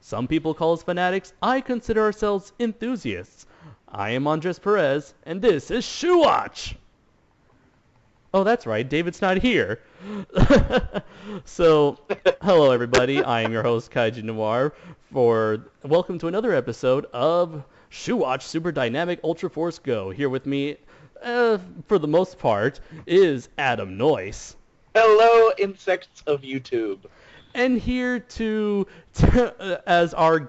Some people call us fanatics. I consider ourselves enthusiasts. I am Andres Perez, and this is Shuwatch! Oh, that's right, David's not here. So, hello everybody, I am your host, KaijuNoir, welcome to another episode of Shuwatch Super Dynamic Ultra Force Go. Here with me, for the most part, is Adam Noyes. Hello, insects of YouTube. And here as our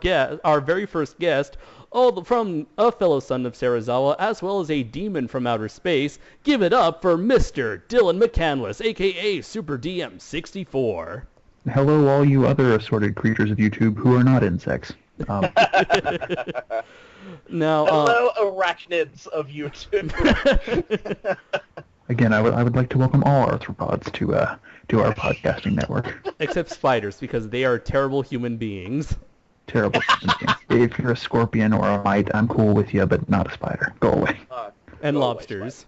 very first guest, from a fellow son of Sarazawa, as well as a demon from outer space, give it up for Mr. Dillion McCandless, a.k.a. Super DM 64. Hello, all you other assorted creatures of YouTube who are not insects. Now, hello, arachnids of YouTube. Again, I would like to welcome all arthropods to our podcasting network. Except spiders, because they are terrible human beings. Terrible human beings. If you're a scorpion or a mite, I'm cool with you, but not a spider. Go away. And lobsters.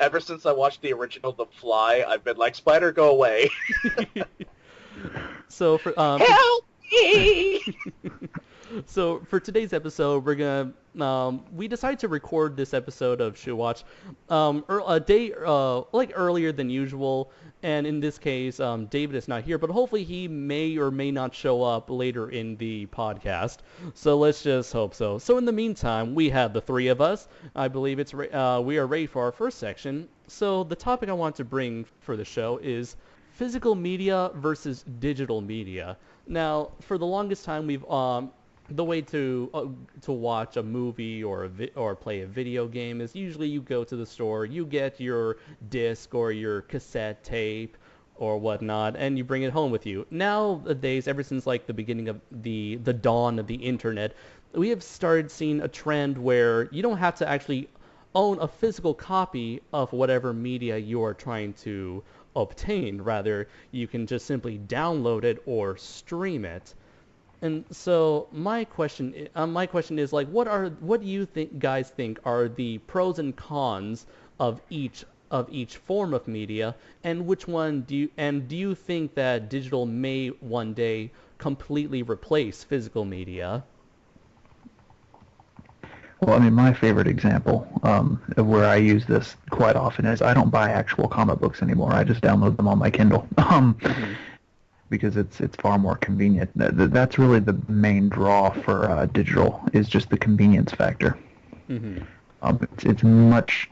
Ever since I watched the original The Fly, I've been like, spider, go away. So for help me! So for today's episode, we're gonna we decided to record this episode of Shuwatch a day earlier than usual, and in this case, David is not here, but hopefully he may or may not show up later in the podcast. So let's just hope so. So in the meantime, we have the three of us. I believe we are ready for our first section. So the topic I want to bring for the show is physical media versus digital media. Now, for the longest time, we've the way to watch a movie or play a video game is usually you go to the store, you get your disc or your cassette tape or whatnot, and you bring it home with you. Nowadays, ever since like the beginning of the dawn of the internet, we have started seeing a trend where you don't have to actually own a physical copy of whatever media you are trying to obtain. Rather, you can just simply download it or stream it. And so my question is like, what do you guys think are the pros and cons of each form of media, and which one do you think that digital may one day completely replace physical media? Well, I mean, my favorite example of where I use this quite often is I don't buy actual comic books anymore. I just download them on my Kindle. Because it's far more convenient. That's really the main draw for digital, is just the convenience factor. Mm-hmm. It's much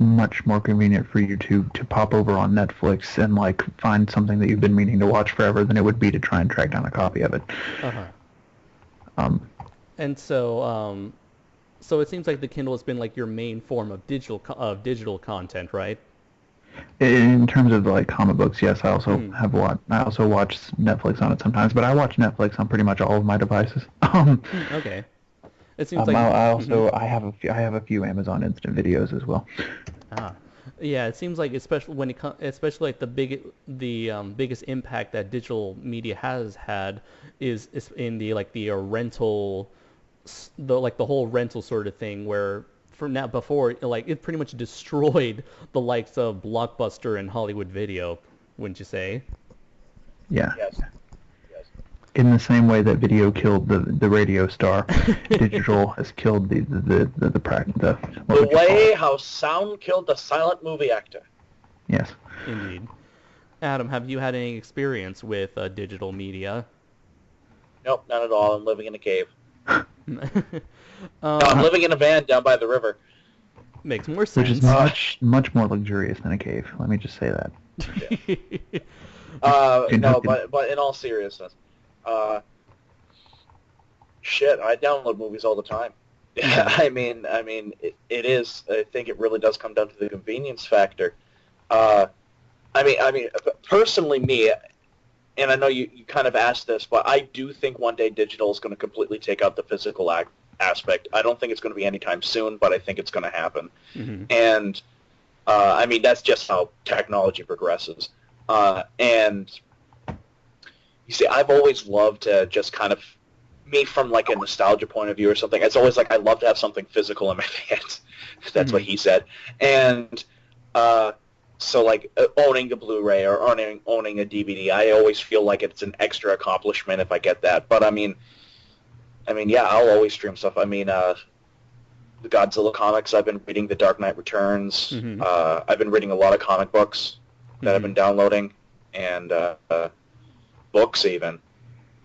more convenient for you to pop over on Netflix and like find something that you've been meaning to watch forever than it would be to try and track down a copy of it. And so it seems like the Kindle has been like your main form of digital content, right? In terms of like comic books, yes, I also watch Netflix on it sometimes, but I watch Netflix on pretty much all of my devices. Okay. It seems like I have a few Amazon Instant Videos as well. Yeah, it seems like especially like the biggest impact that digital media has had is in the rental, the whole rental sort of thing where. Before, like, it pretty much destroyed the likes of Blockbuster and Hollywood Video, wouldn't you say? Yeah. Yes. In the same way that video killed the radio star, digital has killed the way how sound killed the silent movie actor. Yes. Indeed. Adam, have you had any experience with digital media? Nope, not at all. I'm living in a cave. No, I'm living in a van down by the river. Makes more sense. Which is much more luxurious than a cave. Let me just say that. No, but in all seriousness, shit, I download movies all the time. I mean, it is. I think it really does come down to the convenience factor. I mean, personally, me. And I know you kind of asked this, but I do think one day digital is going to completely take out the physical aspect. I don't think it's going to be anytime soon, but I think it's going to happen. Mm-hmm. And, I mean, that's just how technology progresses. And, you see, I've always loved to just kind of, me from like a nostalgia point of view or something, it's always like I love to have something physical in my hands. That's what he said. And, so, like, owning a Blu-ray or owning a DVD, I always feel like it's an extra accomplishment if I get that. But, I mean, I mean, yeah, I'll always stream stuff. I mean, the Godzilla comics, I've been reading The Dark Knight Returns. Mm-hmm. I've been reading a lot of comic books that I've been downloading, and books even.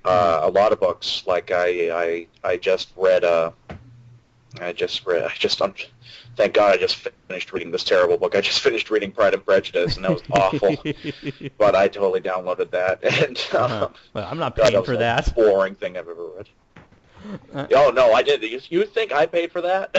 A lot of books. Like I just read. Thank God I just finished reading this terrible book. I just finished reading Pride and Prejudice, and that was awful. But I totally downloaded that, and well, I'm not God, paying for that. The most boring thing I've ever read. Oh no, I did. You think I paid for that?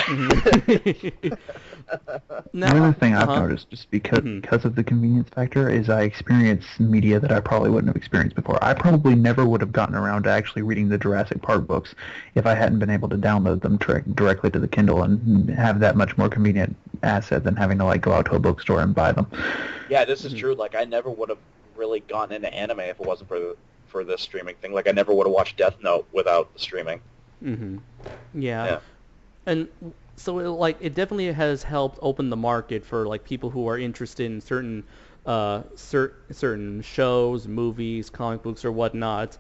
Another thing I've noticed, just because of the convenience factor, is I experience media that I probably wouldn't have experienced before. I probably never would have gotten around to actually reading the Jurassic Park books if I hadn't been able to download them directly to the Kindle and have that much more convenient asset than having to like go out to a bookstore and buy them. Yeah, this is true. Like I never would have really gotten into anime if it wasn't for this streaming thing. Like I never would have watched Death Note without the streaming. Yeah. And so it definitely has helped open the market for like people who are interested in certain certain shows, movies, comic books, or whatnot,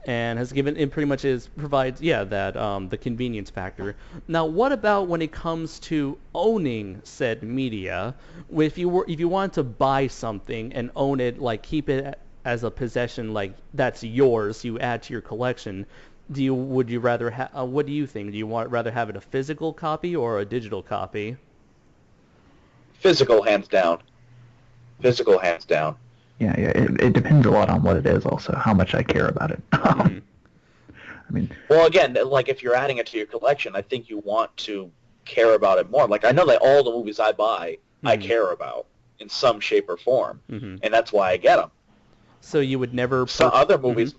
and has given it pretty much provides that the convenience factor. Now, what about when it comes to owning said media? If you want to buy something and own it, like keep it as a possession, like that's yours, you add to your collection. Would you rather what do you think? Do you rather have it a physical copy or a digital copy? Physical, hands down. Physical, hands down. Yeah. It depends a lot on what it is, also how much I care about it. I mean, well, again, like if you're adding it to your collection, I think you want to care about it more. Like I know that all the movies I buy, I care about in some shape or form, and that's why I get them. So you would never. So other movies,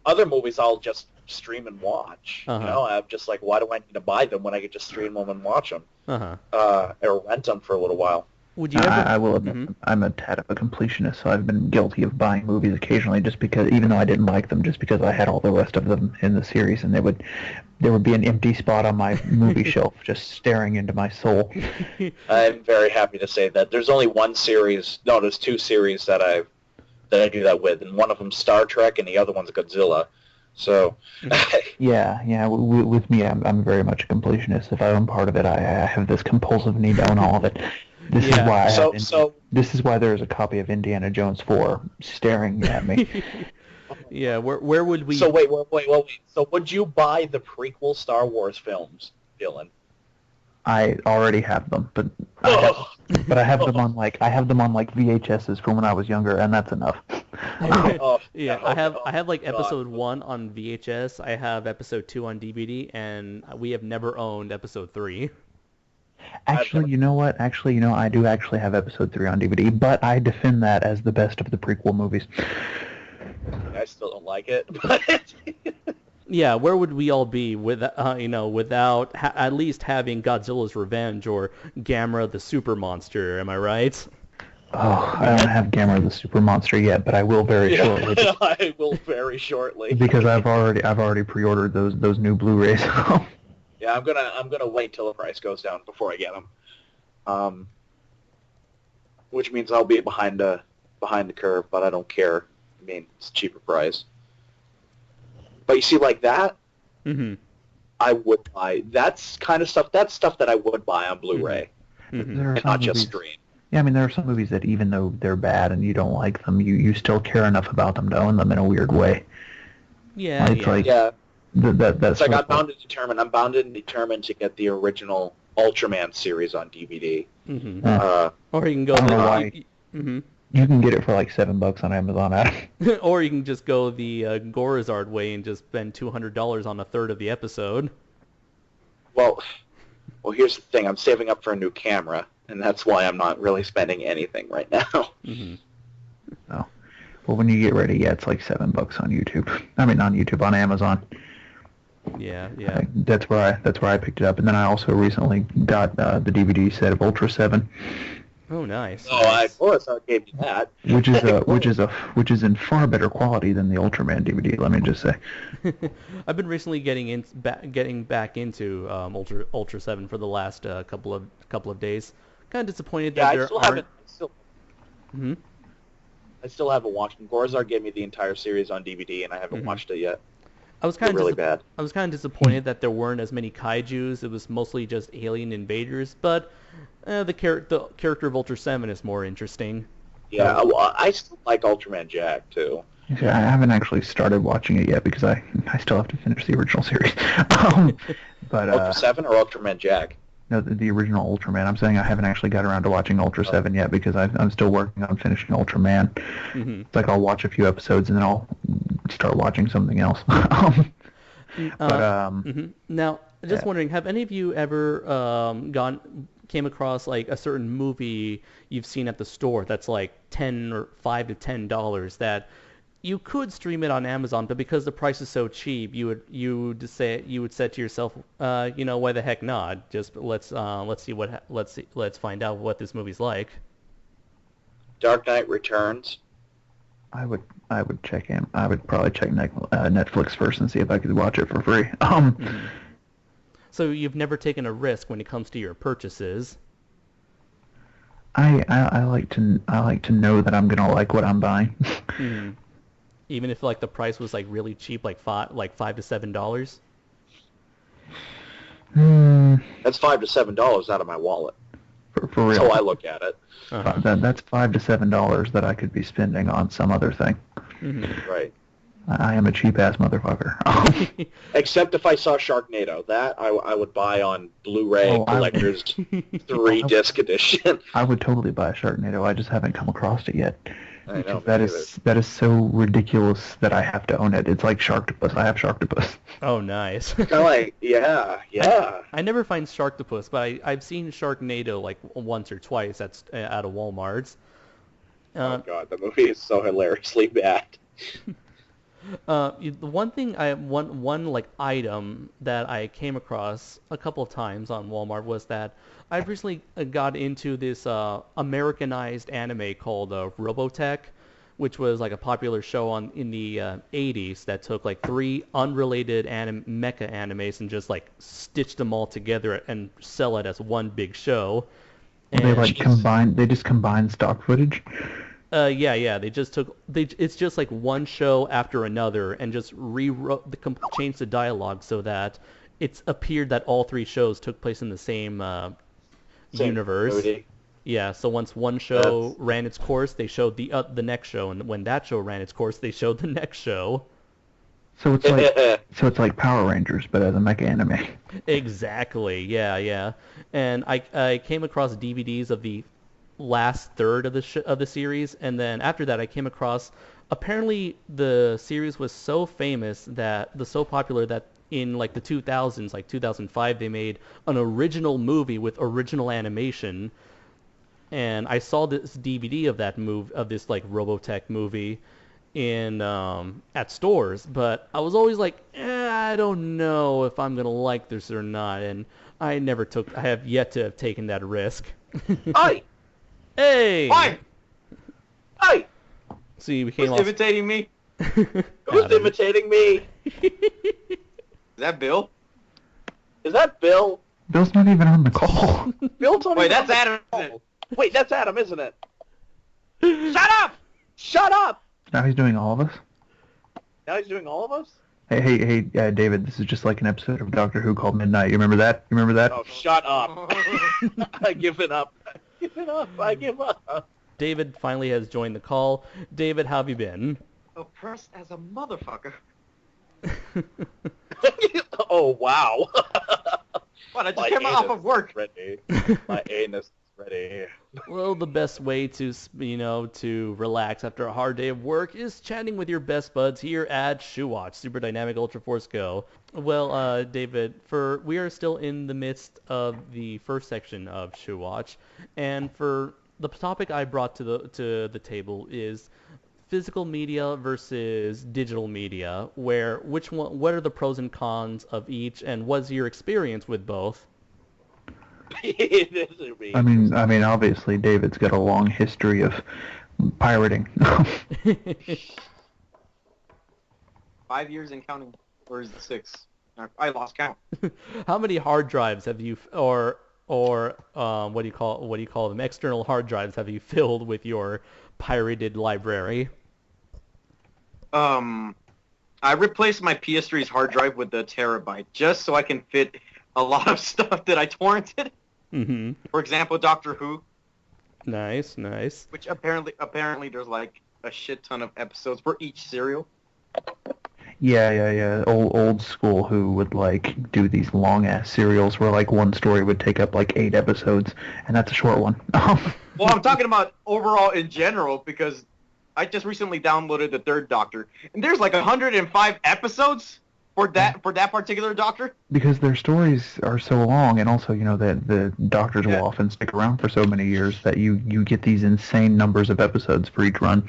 I'll just stream and watch. You know, I'm just like, why do I need to buy them when I could just stream them and watch them, or rent them for a little while? Would you ever? I will admit, I'm a tad of a completionist, so I've been guilty of buying movies occasionally, just because, even though I didn't like them, just because I had all the rest of them in the series, and there would be an empty spot on my movie shelf, just staring into my soul. I'm very happy to say that there's only one series. No, there's two series that I do that with, and one of them's Star Trek, and the other one's Godzilla. So, yeah. With me, I'm very much a completionist. If I own part of it, I have this compulsive need to own all of it. This is why. This is why there's a copy of Indiana Jones 4 staring at me. Yeah, where would we? So wait. So would you buy the prequel Star Wars films, Dylan? I already have them, but I have them on like VHSs from when I was younger, and that's enough. Yeah, I have like episode 1 on VHS. I have episode 2 on DVD, and we have never owned episode 3. Actually, you know what? I do actually have episode 3 on DVD, but I defend that as the best of the prequel movies. I still don't like it, but yeah, where would we all be without at least having Godzilla's Revenge or Gamera the Super Monster? Am I right? Oh, I don't have Gamera the Super Monster yet, but I will very shortly. I will very shortly. Because I've already pre-ordered those new Blu-rays. Yeah, I'm gonna wait till the price goes down before I get them. Which means I'll be behind the curve, but I don't care. I mean, it's a cheaper price. But you see, like that, I would buy. That's kind of stuff. That's stuff that I would buy on Blu-ray, and not just stream. Yeah, I mean, there are some movies that even though they're bad and you don't like them, you still care enough about them to own them in a weird way. Yeah, It's like I'm bound and determined to get the original Ultraman series on DVD. Or you can go. I don't know why. You can get it for like $7 on Amazon, Adam. Or you can just go the Gorizard way and just spend $200 on a third of the episode. Well, here's the thing. I'm saving up for a new camera, and that's why I'm not really spending anything right now. Oh. Well, when you get ready, it's like $7 on YouTube. I mean, on YouTube, on Amazon. Yeah. That's where I picked it up, and then I also recently got the DVD set of Ultra 7. Oh, nice. Oh, nice. Of course I gave you that. Which is in far better quality than the Ultraman DVD. Let me just say. I've been recently getting back into Ultra 7 for the last couple of days. Kind of disappointed that there aren't. I still haven't watched them. Gorizard gave me the entire series on DVD, and I haven't watched it yet. I was kind of really bad. I was kind of disappointed that there weren't as many kaijus. It was mostly just alien invaders, but the character of Ultra 7 is more interesting. Yeah, well, I still like Ultraman Jack too. Yeah, I haven't actually started watching it yet because I still have to finish the original series. But Ultra 7 or Ultraman Jack? No, the original Ultraman. I'm saying I haven't actually got around to watching Ultra 7 yet because I'm still working on finishing Ultraman. Mm-hmm. It's like I'll watch a few episodes and then I'll start watching something else. Now, just wondering, have any of you ever came across like a certain movie you've seen at the store that's like $5 to $10 that you could stream it on Amazon, but because the price is so cheap, you would say to yourself, why the heck not? Just let's find out what this movie's like. Dark Knight Returns. I would check in. I would probably check Netflix first and see if I could watch it for free. So you've never taken a risk when it comes to your purchases. I like to know that I'm gonna like what I'm buying. Mm-hmm. Even if like the price was like really cheap, like $5 to $7. That's $5 to $7 out of my wallet. For real. That's how I look at it. Uh-huh. That's $5 to $7 that I could be spending on some other thing. Mm-hmm. Right. I am a cheap ass motherfucker. Except if I saw Sharknado, that I would buy on Blu-ray Collector's 3-disc edition. I would totally buy a Sharknado. I just haven't come across it yet. I know, that is so ridiculous that I have to own it. It's like Sharktopus. I have Sharktopus. Oh, nice. Kind of like, yeah. I never find Sharktopus, but I've seen Sharknado like once or twice at a Walmart's. Oh god, the movie is so hilariously bad. The one thing one like item that I came across a couple of times on Walmart was that I've recently got into this Americanized anime called Robotech, which was like a popular show in the 80s that took like 3 unrelated mecha animes and just like stitched them all together and sell it as one big show. And They just combined stock footage. Yeah. It's just like one show after another and just changed the dialogue so that it's appeared that all 3 shows took place in the same universe. Movie. Yeah, so once one show ran its course, they showed the next show, and when that show ran its course, they showed the next show. So it's like Power Rangers, but as a mecha anime. Exactly. Yeah. And I came across DVDs of the last third of the series, and then after that I came across, apparently the series was so popular that in like the 2000s, like 2005, they made an original movie with original animation, and I saw this DVD of this like Robotech movie in at stores, but I was always like, I don't know if I'm gonna like this or not, and I have yet to have taken that risk. Hey! Hey! So you became Who's imitating me? Who's imitating me? Is that Bill? Is that Bill? Bill's not even on the call. Wait, that's Adam. Wait, that's Adam, isn't it? Shut up! Now he's doing all of us? Now he's doing all of us? Hey, David, this is just like an episode of Doctor Who called Midnight. You remember that? Oh, shut up. I give it up. I give up. David finally has joined the call. David, how have you been? Oppressed as a motherfucker. Oh, wow. What, I just came off of work. Ready. My anus is ready. Well, the best way to relax after a hard day of work is chatting with your best buds here at Shuwatch, Super Dynamic Ultra Force Go. Well, David, we are still in the midst of the first section of Shuwatch, and for the topic I brought to the table is physical media versus digital media. What are the pros and cons of each, and what's your experience with both? I mean, obviously, David's got a long history of pirating. 5 years and counting, or is it 6? I lost count. How many hard drives have you, or what do you call them? External hard drives have you filled with your pirated library? I I replaced my PS3's hard drive with the terabyte just so I can fit a lot of stuff that I torrented. Mm-hmm. For example, Doctor Who. Nice. Which apparently there's like a shit ton of episodes for each serial. Yeah. Old school who would like do these long ass serials where like one story would take up like 8 episodes, and that's a short one. Well, I'm talking about overall in general because I just recently downloaded the Third Doctor, and there's like 105 episodes for that particular Doctor. Because their stories are so long, and also that the doctors will often stick around for so many years that you get these insane numbers of episodes for each run.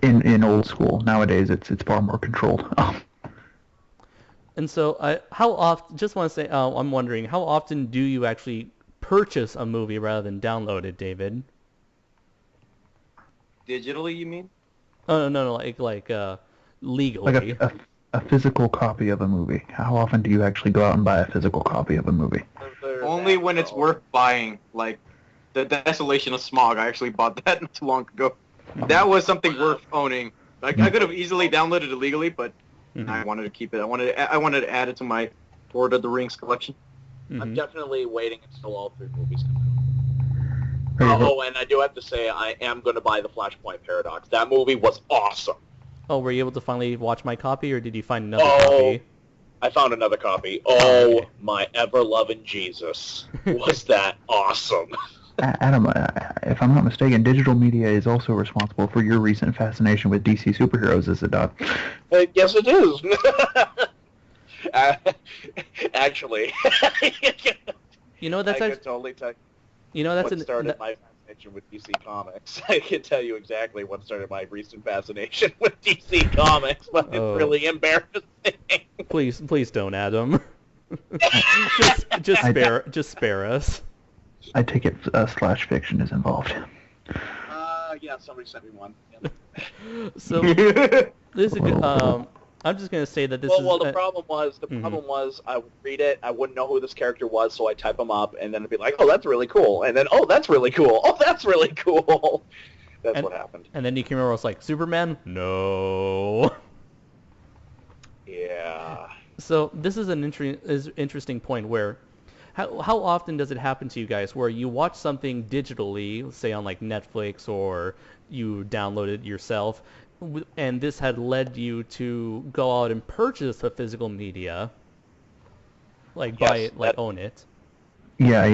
In old school, nowadays it's far more controlled. And so, how often? Just want to say, I'm wondering, how often do you actually purchase a movie rather than download it, David? Digitally, you mean? Oh no, like legally. Like a physical copy of a movie. How often do you actually go out and buy a physical copy of a movie? Only when it's worth buying. Like the Desolation of Smog, I actually bought that not too long ago. That was something worth owning. Like I could have easily downloaded it illegally, but I wanted to keep it. I wanted to add it to my Lord of the Rings collection. Mm-hmm. I'm definitely waiting until all 3 movies come out. Oh, and I do have to say, I am going to buy the Flashpoint Paradox. That movie was awesome. Oh, were you able to finally watch my copy, or did you find another copy? I found another copy. Oh, okay. My ever-loving Jesus. Was that awesome. Adam, if I'm not mistaken, digital media is also responsible for your recent fascination with DC superheroes, is it not? Yes, it is. Actually. That's I can totally tell that's what started my fascination with DC Comics. I can tell you exactly what started my recent fascination with DC Comics, but it's really embarrassing. Please don't, Adam. just spare us. I take it Slash Fiction is involved. Yeah, somebody sent me one. Yeah. So this is a good. I'm just gonna say that this is. Well, the problem was, I would read it, I wouldn't know who this character was, so I'd type him up, and then it'd be like, oh, that's really cool, and then, oh, that's really cool, oh, that's really cool. That's what happened. And then you came over, I was like, Superman? No. Yeah. So this is an interesting point where, how often does it happen to you guys where you watch something digitally, say on like Netflix or you download it yourself, and this had led you to go out and purchase a physical media, like buy it, like own it. Yeah.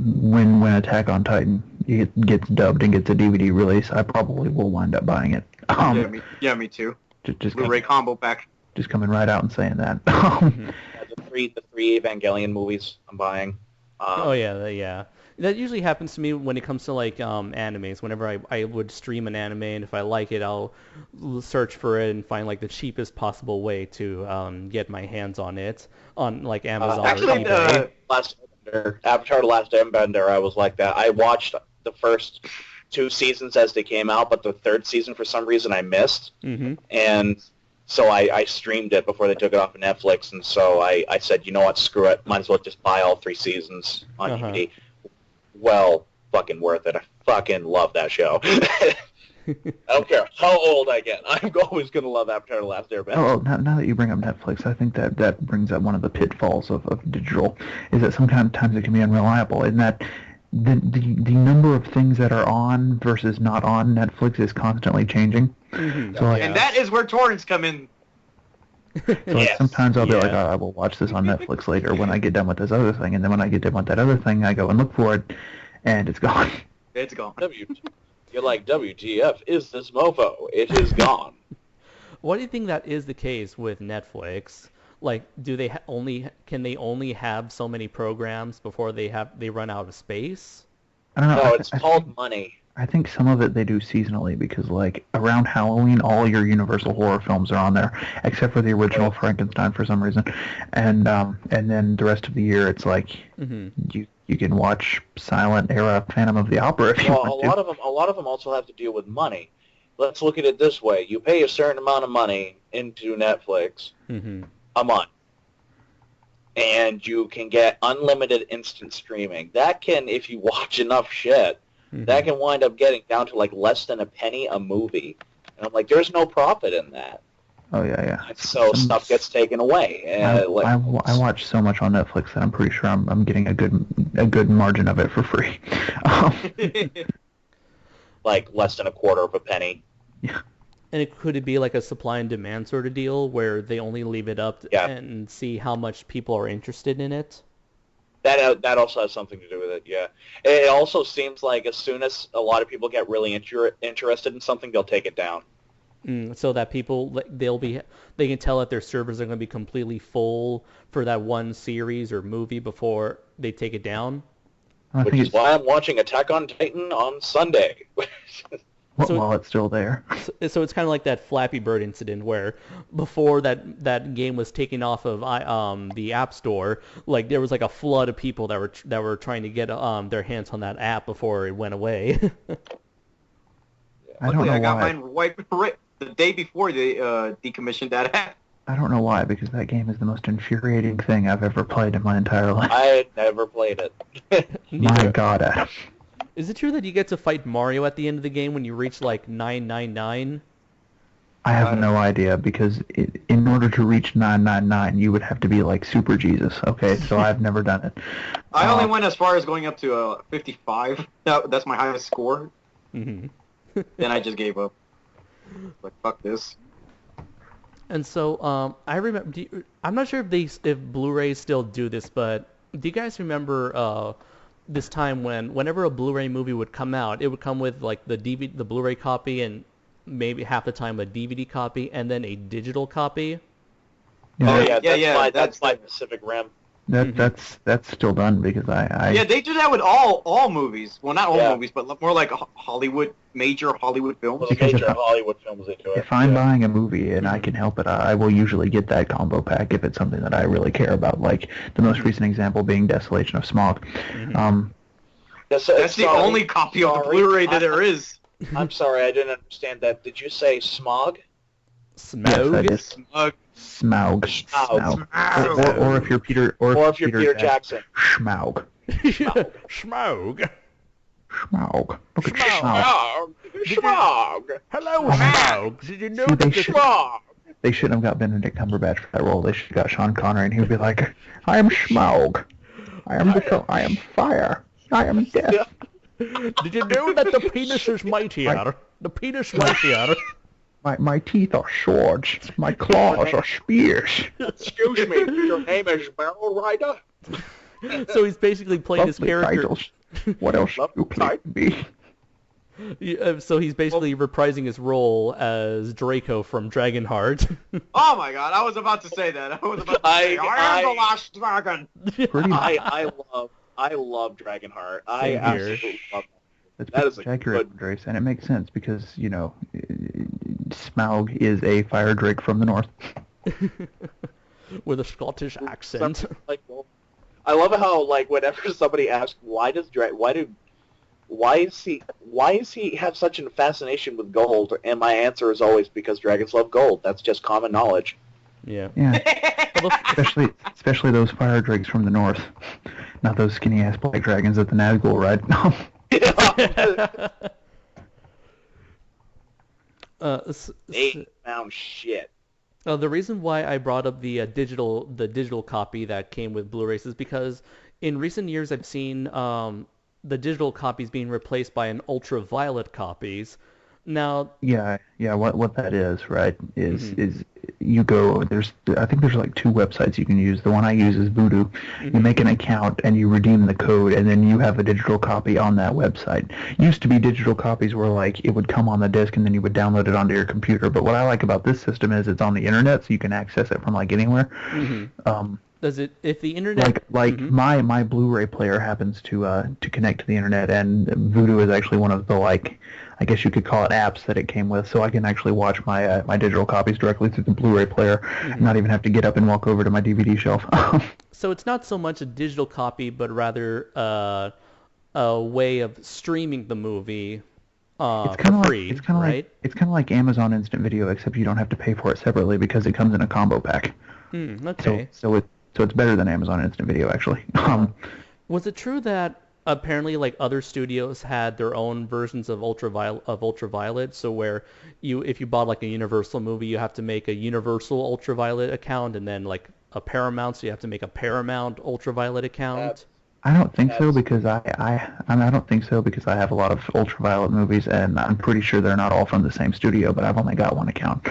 When Attack on Titan gets dubbed and gets a DVD release, I probably will wind up buying it. Me too. Just Blu-ray combo pack. Just coming right out and saying that. The three Evangelion movies I'm buying. Yeah. That usually happens to me when it comes to like animes. Whenever I would stream an anime, and if I like it, I'll search for it and find like the cheapest possible way to get my hands on it on like Amazon or eBay. Avatar: The Last Airbender, I was like that. I watched the first 2 seasons as they came out, but the 3rd season for some reason I missed, and so I streamed it before they took it off of Netflix, and so I said, you know what, screw it, might as well just buy all 3 seasons on DVD. Well, fucking worth it. I fucking love that show. I don't care how old I get. I'm always going to love Avatar: The Last Airbender. Oh, now that you bring up Netflix, I think that brings up one of the pitfalls of digital, is that sometimes it can be unreliable, in that the number of things that are on versus not on Netflix is constantly changing. So and that is where torrents come in. So sometimes I'll be like, I will watch this on Netflix later when I get done with this other thing, and then when I get done with that other thing, I go and look for it, and it's gone. It's gone. You're like, WTF is this mofo? It is gone. Why do you think that is the case with Netflix? Like, do they can they only have so many programs before they run out of space? I don't know. No, it's called money. I think some of it they do seasonally because, like, around Halloween, all your Universal horror films are on there, except for the original Frankenstein for some reason, and then the rest of the year it's like you can watch silent era Phantom of the Opera if you want to. A lot of them also have to deal with money. Let's look at it this way: you pay a certain amount of money into Netflix a month, and you can get unlimited instant streaming. That can, if you watch enough shit. That can wind up getting down to like less than a penny a movie. And I'm like, there's no profit in that. Oh yeah. So stuff gets taken away. I watch so much on Netflix that I'm pretty sure I'm getting a good margin of it for free. Like less than a quarter of a penny. Yeah. And could it be like a supply and demand sort of deal where they only leave it up and see how much people are interested in it? That also has something to do with it, yeah. It also seems like as soon as a lot of people get really interested in something, they'll take it down. So that people, they can tell that their servers are going to be completely full for that one series or movie before they take it down. Which is why I'm watching Attack on Titan on Sunday. While it's still there. So it's kind of like that Flappy Bird incident where before that game was taken off of the App Store, like there was like a flood of people that were trying to get their hands on that app before it went away. I don't know I got why. mine wiped right the day before they decommissioned that app. I don't know why, because that game is the most infuriating thing I've ever played in my entire life. I had never played it. My God, Adam. Is it true that you get to fight Mario at the end of the game when you reach like 999? I have no idea, because in order to reach 999, you would have to be like Super Jesus. Okay, so I've never done it. I only went as far as going up to 55. That's my highest score. Mm-hmm. Then I just gave up. Like, fuck this. And so I remember. I'm not sure if Blu-rays still do this, but do you guys remember this time whenever a Blu-ray movie would come out, it would come with like the Blu-ray copy, and maybe half the time a DVD copy, and then a digital copy. That's my Pacific Rim. That's still done, because I Yeah, they do that with all movies. Well, not all movies, but more like major Hollywood films. Well, major Hollywood films, they do it. If I'm buying a movie and I can help it, I will usually get that combo pack if it's something that I really care about. Like the most recent example being Desolation of Smog. That's the only copy of the Blu-ray that there is. I'm sorry, I didn't understand that. Did you say Smog? Smog? Yes, Smaug. Or if you're Peter Jackson. Schmaug. Schmaug. Schmaug. Look at Schmaug. Schmaug. Hello, Schmaug. Did you know Schmaug? They shouldn't have got Benedict Cumberbatch for that role. They should have got Sean Connery, and he would be like, I am Schmaug. I am fire. I am death. Did you know that the penis is mightier? The penis mightier. My teeth are swords. My claws are spears. Excuse me, your name is Barrel Rider? So he's basically playing his Lovely character. titles. What else do you play me? So he's basically reprising his role as Draco from Dragonheart. Oh my God! I was about to say that. I was about to say, I am the last dragon. I love Dragonheart. I Same here. absolutely love it. That is accurate, Andres, and it makes sense because, you know, Smaug is a fire drake from the north. With a Scottish accent. I love how, like, whenever somebody asks why does he have such a fascination with gold, and my answer is always because dragons love gold. That's just common knowledge. Yeah. especially those fire drakes from the north, not those skinny ass black dragons that the Nazgul ride. They found shit. The reason why I brought up the digital copy that came with Blu-rays is because in recent years I've seen the digital copies being replaced by an ultraviolet copies. Now, what that is, right, is you go, I think there's like two websites you can use. The one I use is Voodoo. Mm-hmm. You make an account and you redeem the code, and then you have a digital copy on that website. Used to be digital copies where like it would come on the disc and then you would download it onto your computer. But what I like about this system is it's on the internet, so you can access it from like anywhere. Mm-hmm. Does it, if the internet my Blu-ray player happens to connect to the internet, and Voodoo is actually one of the, like, I guess you could call it apps that it came with, so I can actually watch my my digital copies directly through the Blu-ray player, and not even have to get up and walk over to my DVD shelf. So it's not so much a digital copy, but rather a way of streaming the movie for free, right? It's kind of like Amazon Instant Video, except you don't have to pay for it separately because it comes in a combo pack. Okay. So it's better than Amazon Instant Video, actually. Was it true that apparently like other studios had their own versions of Ultraviolet, so where if you bought like a Universal movie, you have to make a Universal Ultraviolet account, and then like a Paramount, so you have to make a Paramount Ultraviolet account. I don't think so because I don't think so because I have a lot of Ultraviolet movies, and I'm pretty sure they're not all from the same studio, but I've only got one account.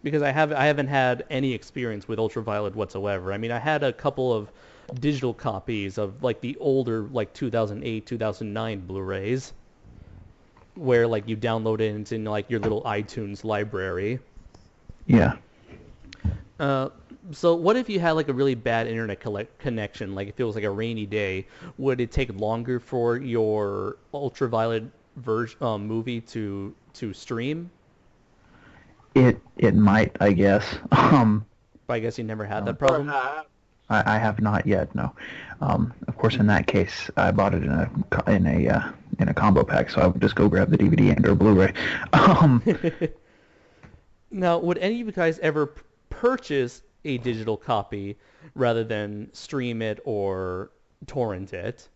Because I haven't had any experience with Ultraviolet whatsoever. I mean, I had a couple of digital copies of like the older like 2008, 2009 Blu-rays, where like you download it into like your little iTunes library. Yeah. So what if you had like a really bad internet connection? Like if it was like a rainy day, would it take longer for your Ultraviolet movie to stream? It might, I guess. But I guess you never had that problem. I have not yet. No. Of course, in that case, I bought it in a combo pack, so I would just go grab the DVD and or Blu-ray. Now, would any of you guys ever purchase a digital copy rather than stream it or torrent it?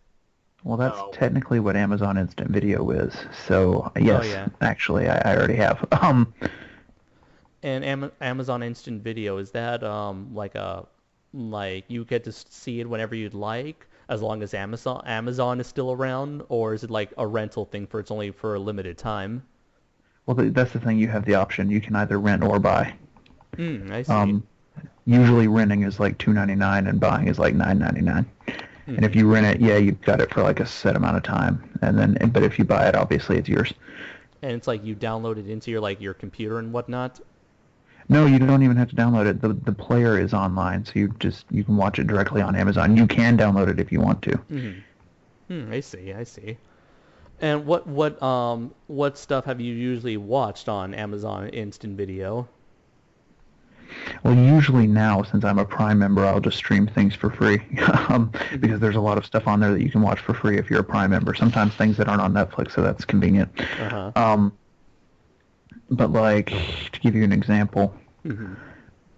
Well, that's technically what Amazon Instant Video is. So yes, actually, I already have. And Amazon Instant Video, is that like you get to see it whenever you'd like, as long as Amazon is still around, or is it like a rental thing for it's only for a limited time? Well, that's the thing. You have the option. You can either rent or buy. I see. Usually renting is like $2.99 and buying is like $9.99. And if you rent it, you've got it for like a set amount of time. But if you buy it, obviously it's yours. And it's like you download it into your computer and whatnot? No, you don't even have to download it. The player is online, so you can watch it directly on Amazon. You can download it if you want to. I see. And what stuff have you usually watched on Amazon Instant Video? Well, usually now, since I'm a Prime member, I'll just stream things for free because there's a lot of stuff on there that you can watch for free if you're a Prime member. Sometimes things that aren't on Netflix, so that's convenient. But like, to give you an example,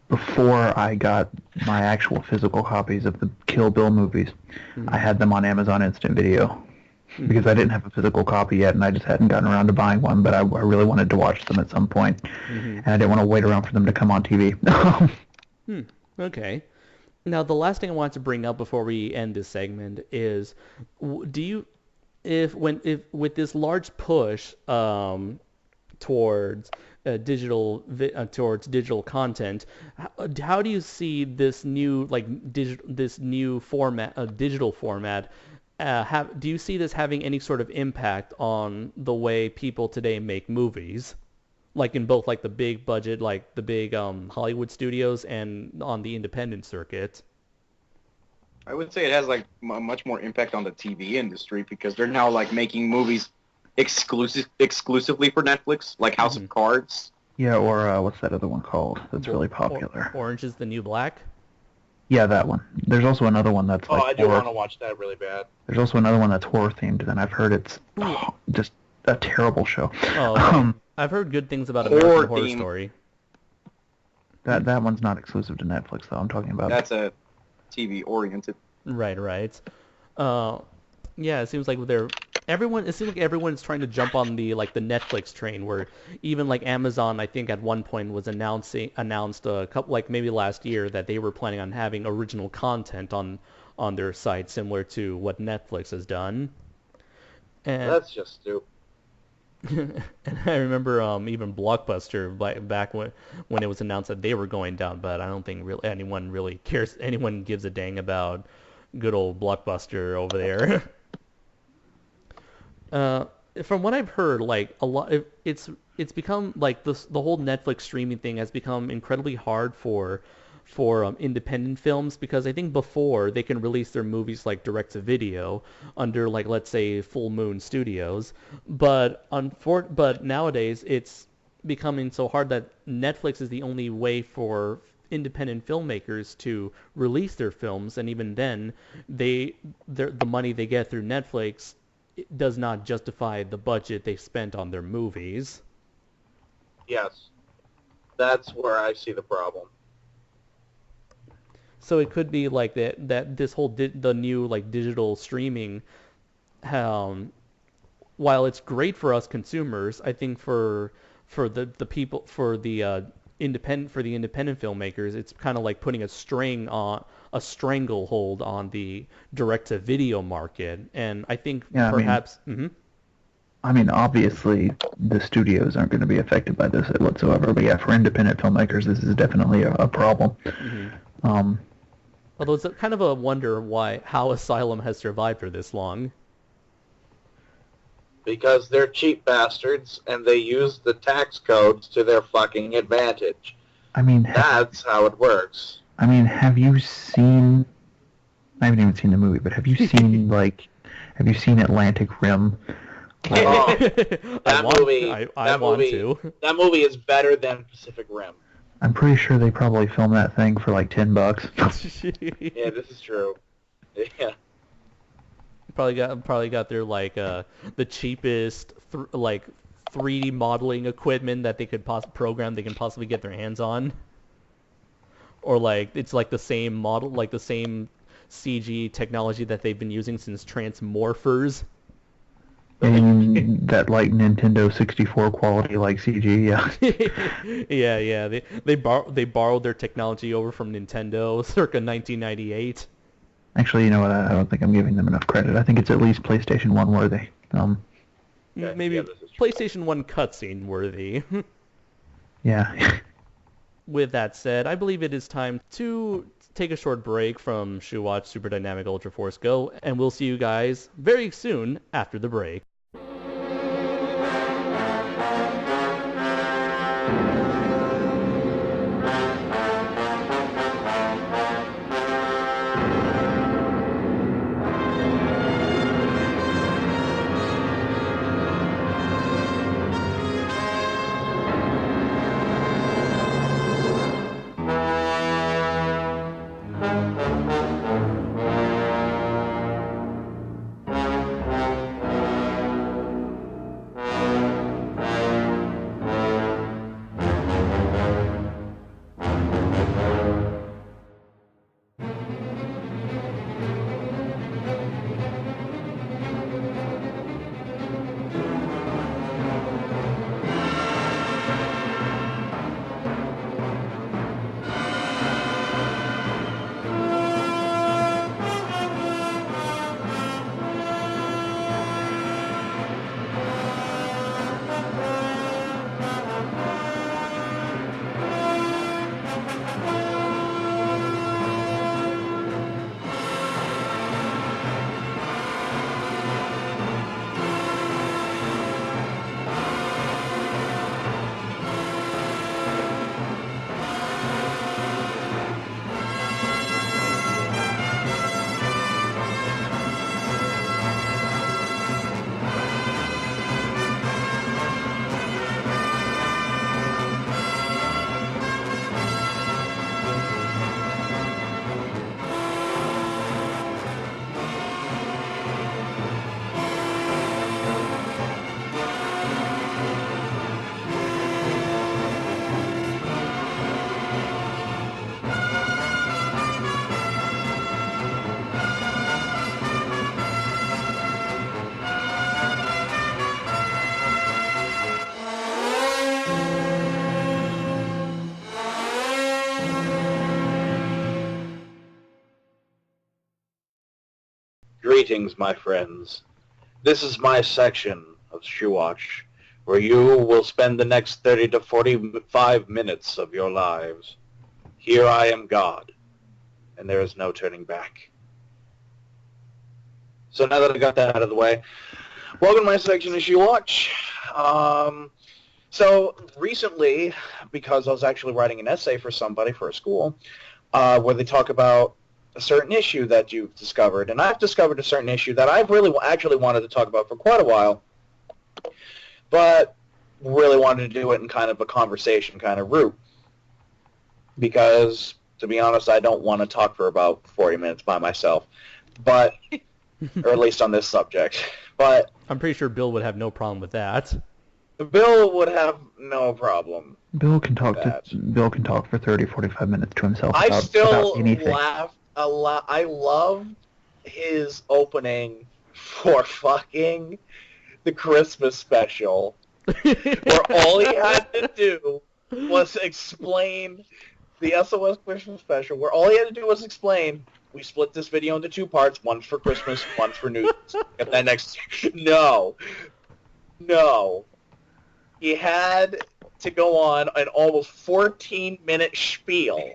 before I got my actual physical copies of the Kill Bill movies, I had them on Amazon Instant Video because I didn't have a physical copy yet, and I just hadn't gotten around to buying one, but I really wanted to watch them at some point, and I didn't want to wait around for them to come on TV. Okay. Now, the last thing I wanted to bring up before we end this segment is, if with this large push towards digital content, how do you see this new digital format? Do you see this having any sort of impact on the way people today make movies, like in both like the big budget, like the big Hollywood studios, and on the independent circuit? I would say it has like much more impact on the TV industry because they're now like making movies exclusively for Netflix, like House of Cards. Yeah, or what's that other one called that's really popular? Orange is the New Black? Yeah, that one. There's also another one that's like I do want to watch that really bad. There's also another one that's horror themed, and I've heard it's just a terrible show. I've heard good things about American Horror Story. That one's not exclusive to Netflix, though. I'm talking about. That's a TV oriented. Right. Yeah, it seems like everyone's trying to jump on the Netflix train, where even like Amazon, I think at one point was announced a couple, like maybe last year, that they were planning on having original content on their site, similar to what Netflix has done. And that's just stupid. And I remember even Blockbuster back when it was announced that they were going down, but I don't think anyone really cares. Anyone gives a dang about good old Blockbuster over there. From what I've heard, like a lot, it's become like the whole Netflix streaming thing has become incredibly hard for independent films, because I think before they can release their movies like direct to video under like, let's say, Full Moon Studios, but nowadays it's becoming so hard that Netflix is the only way for independent filmmakers to release their films, and even then the money they get through Netflix does not justify the budget they spent on their movies. Yes, that's where I see the problem. So it could be like that this whole the new like digital streaming, while it's great for us consumers, I think for the people for the independent filmmakers, it's kind of like putting a stranglehold on the direct to video market. And I think perhaps. I mean, obviously, the studios aren't going to be affected by this whatsoever. But yeah, for independent filmmakers, this is definitely a problem. Although it's kind of a wonder how Asylum has survived for this long. Because they're cheap bastards, and they use the tax codes to their fucking advantage. I mean, that's how it works. I mean, have you seen? I haven't even seen the movie, but have you seen have you seen Atlantic Rim? That movie is better than Pacific Rim. I'm pretty sure they probably filmed that thing for like $10. Yeah, this is true. Yeah. Probably got their the cheapest 3D modeling equipment that they could they can possibly get their hands on. Or it's the same model, the same CG technology that they've been using since Transmorphers. And that Nintendo 64 quality CG, yeah. yeah. They borrowed their technology over from Nintendo circa 1998. Actually, you know what? I don't think I'm giving them enough credit. I think it's at least PlayStation 1 worthy. Maybe PlayStation 1 cutscene worthy. Yeah. With that said, I believe it is time to take a short break from Shuwatch Super Dynamic Ultra Force Go, and we'll see you guys very soon after the break. Greetings, my friends. This is my section of Shuwatch, where you will spend the next 30 to 45 minutes of your lives. Here I am God, and there is no turning back. So now that I got that out of the way, welcome to my section of Shuwatch. So recently, because I was actually writing an essay for somebody for a school, where they talk about a certain issue that you've discovered, and I've discovered a certain issue that I've really actually wanted to talk about for quite a while, but really wanted to do it in kind of a conversation kind of route, because, to be honest, I don't want to talk for about 40 minutes by myself, but, or at least on this subject, but... I'm pretty sure Bill would have no problem with that. Bill would have no problem. Bill can talk for 30, 45 minutes to himself I still about anything. laughed a lot. I loved his opening for fucking the Christmas special, where all he had to do was explain the SOS Christmas special, where all he had to do was explain, we split this video into 2 parts, one for Christmas, one for New Year's. Get that next... No. He had to go on an almost 14-minute spiel.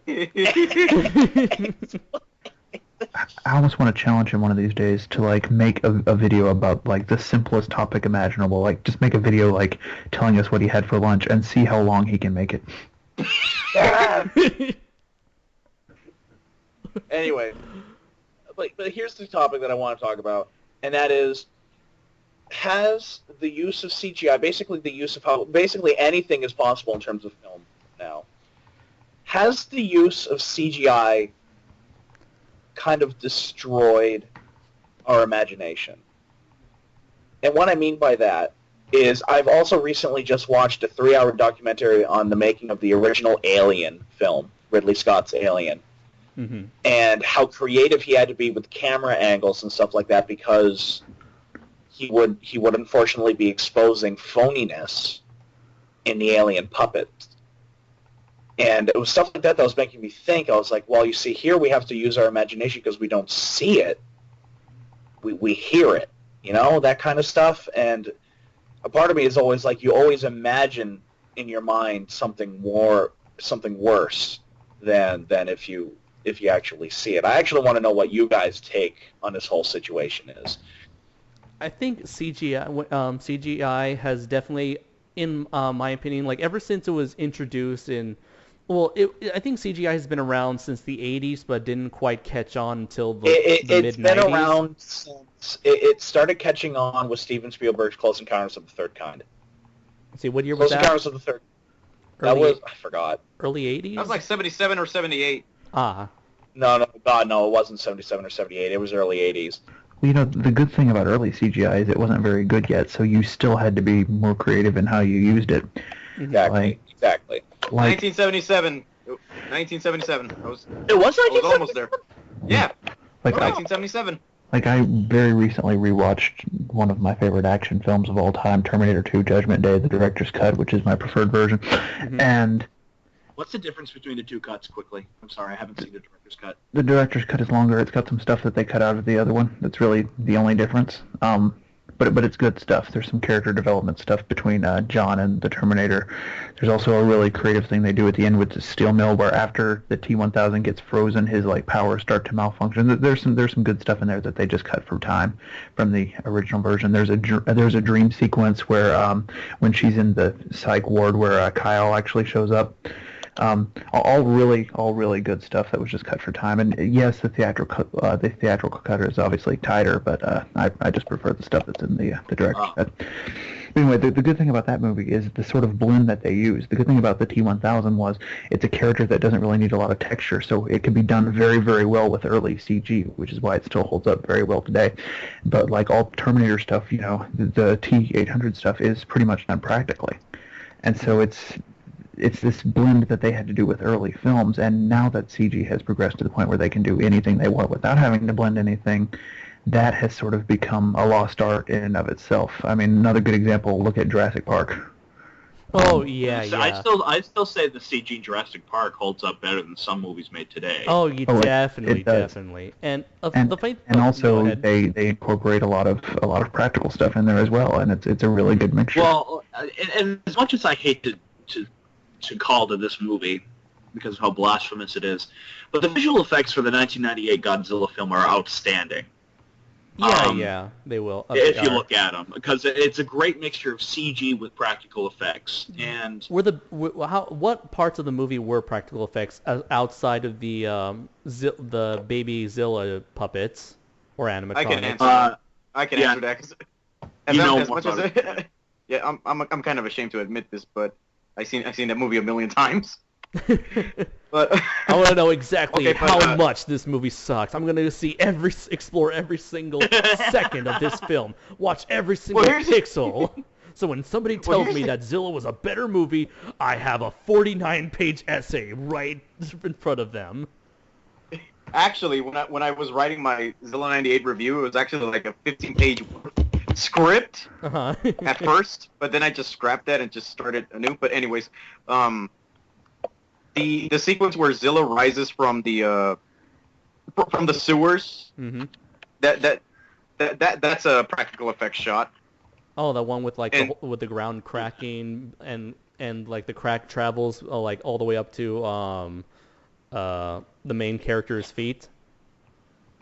I almost want to challenge him one of these days to like make a video about like the simplest topic imaginable. Like just make a video like telling us what he had for lunch and see how long he can make it. Anyway, but here's the topic that I want to talk about, and that is, has the use of CGI, basically the use of how basically anything is possible in terms of film now, has the use of CGI kind of destroyed our imagination? And what I mean by that is I've also recently just watched a 3-hour documentary on the making of the original Alien film, Ridley Scott's Alien, and how creative he had to be with camera angles and stuff like that, because he would unfortunately be exposing phoniness in the alien puppets. And it was stuff like that was making me think. I was like, well, you see, here we have to use our imagination because we don't see it. We hear it, that kind of stuff. And a part of me is always like, you always imagine in your mind something worse than if you actually see it. I actually want to know what you guys' take on this whole situation is. I think CGI has definitely, in my opinion, like ever since it was introduced in, I think CGI has been around since the 80s, but didn't quite catch on until the mid-90s. It's been around since it started catching on with Steven Spielberg's Close Encounters of the Third Kind. Let's see, what year was that? Close Encounters of the Third. That was, I forgot. Early 80s? That was like 77 or 78. Ah. No, it wasn't 77 or 78. It was early 80s. Well, the good thing about early CGI is it wasn't very good yet, so you still had to be more creative in how you used it. Exactly. Like 1977. 1977. It was 1977? I was almost there. Yeah. Like 1977. Like I very recently rewatched one of my favorite action films of all time, Terminator 2: Judgment Day, the director's cut, which is my preferred version, and. What's the difference between the two cuts, quickly? I'm sorry, I haven't seen the director's cut. The director's cut is longer. It's got some stuff that they cut out of the other one. That's really the only difference. But it's good stuff. There's some character development stuff between John and the Terminator. There's also a really creative thing they do at the end with the steel mill, where after the T-1000 gets frozen, his powers start to malfunction. There's some good stuff in there that they just cut from time from the original version. There's a dream sequence where when she's in the psych ward where Kyle actually shows up. All really good stuff that was just cut for time. And yes, the theatrical cut is obviously tighter, but I just prefer the stuff that's in the director's cut. Anyway, the good thing about that movie is the sort of blend that they use. The good thing about the T-1000 was it's a character that doesn't really need a lot of texture, so it can be done very, very well with early CG, which is why it still holds up very well today. But like all Terminator stuff, the T-800 stuff is pretty much done practically. And so it's this blend that they had to do with early films, and now that CG has progressed to the point where they can do anything they want without having to blend anything, that has sort of become a lost art in and of itself. I mean, another good example, look at Jurassic Park. Oh, yeah. I still say the CG Jurassic Park holds up better than some movies made today. Oh, definitely. And also they incorporate a lot of practical stuff in there as well, and it's a really good mixture. Well, and as much as I hate to call to this movie because of how blasphemous it is, but the visual effects for the 1998 Godzilla film are outstanding. Yeah, they will. If you look at them, because it's a great mixture of CG with practical effects. And what parts of the movie were practical effects outside of the baby Zilla puppets or animatronics? I can answer that. I'm kind of ashamed to admit this, but I've seen that movie a million times. But I want to know exactly how much this movie sucks. I'm going to explore every single second of this film. Watch every single pixel. So when somebody tells me that Zilla was a better movie, I have a 49-page essay right in front of them. Actually, when I was writing my Zilla 98 review, it was actually like a 15-page script at first, but then I just scrapped that and just started anew. But anyways, the sequence where Zilla rises from the sewers, that's a practical effects shot. Oh, the one with like with the ground cracking and like the crack travels like all the way up to the main character's feet.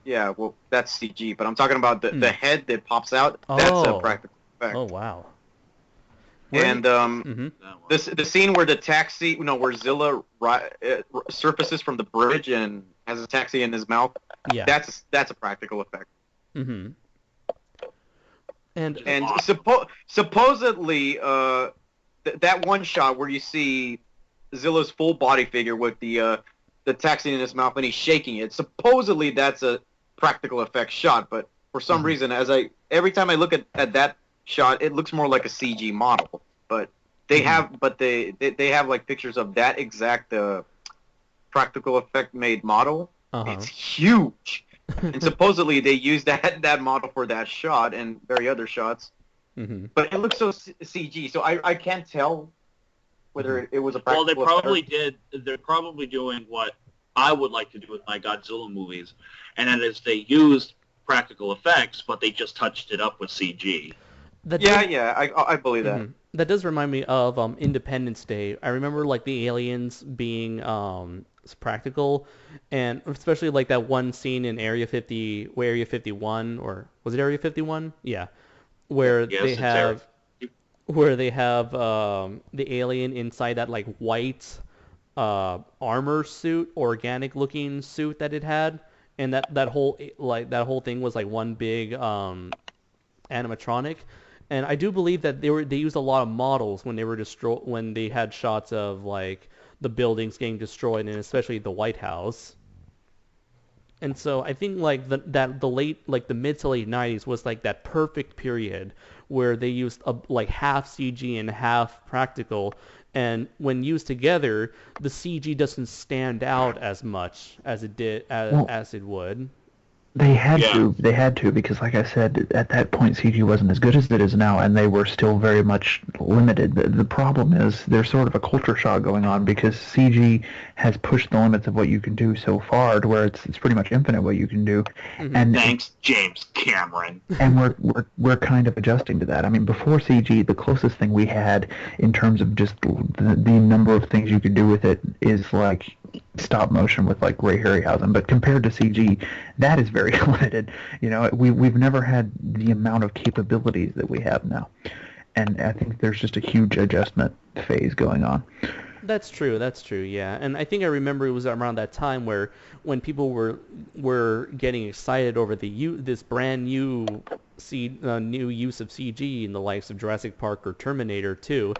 Yeah, well, that's CG, but I'm talking about the head that pops out. That's a practical effect. Oh, wow. And the scene where where Zilla surfaces from the bridge and has a taxi in his mouth. Yeah, that's a practical effect. Mm-hmm. And supposedly that one shot where you see Zilla's full body figure with the taxi in his mouth and he's shaking it. Supposedly that's a practical effects shot, but for some reason, every time I look at that shot, it looks more like a CG model. But they have like pictures of that exact practical effect made model. It's huge, and supposedly they used that model for that shot and very other shots. But it looks so CG, so I can't tell whether it was a practical effect. Well, they probably did. They're probably doing what I would like to do with my Godzilla movies, and that is they used practical effects, but they just touched it up with CG. I believe that. That does remind me of Independence Day. I remember like the aliens being practical, and especially like that one scene in Area 51, or was it Area 51? Yeah, where they have the alien inside that like white armor suit, organic looking suit that it had, and that whole thing was like one big animatronic. And I do believe that they used a lot of models when they had shots of like the buildings getting destroyed, and especially the White House. And so I think like the mid to late 90s was like that perfect period where they used like half CG and half practical, and when used together, the CG doesn't stand out as much as it did as it would. They had to, because like I said, at that point CG wasn't as good as it is now, and they were still very much limited. The problem is there's sort of a culture shock going on, because CG has pushed the limits of what you can do so far to where it's pretty much infinite what you can do. And thanks, James Cameron. And we're kind of adjusting to that. I mean, before CG, the closest thing we had in terms of just the number of things you could do with it is like stop motion with like Ray Harryhausen, but compared to CG, that is very limited. You know, we've never had the amount of capabilities that we have now, and I think there's just a huge adjustment phase going on. That's true, yeah. And I think I remember it was around that time when people were getting excited over this brand new new use of CG in the likes of Jurassic Park or Terminator 2.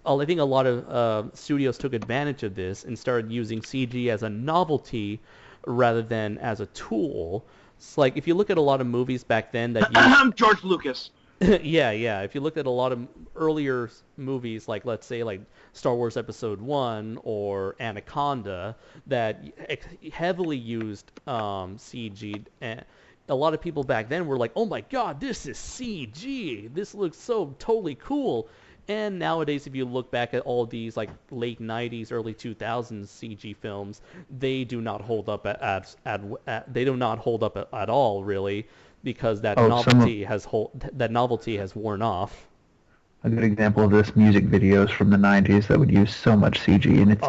I think a lot of studios took advantage of this and started using CG as a novelty rather than as a tool. It's like if you look at a lot of movies back then that I'm George Lucas. Yeah. If you look at a lot of earlier movies, like let's say like Star Wars Episode 1 or Anaconda, that heavily used CG, and a lot of people back then were like, "Oh my God, this is CG! This looks so totally cool." And nowadays, if you look back at all these like late 90s, early 2000s CG films, they do not hold up at all, really, because that novelty has worn off. A good example of this: music videos from the 90s that would use so much CG, and it's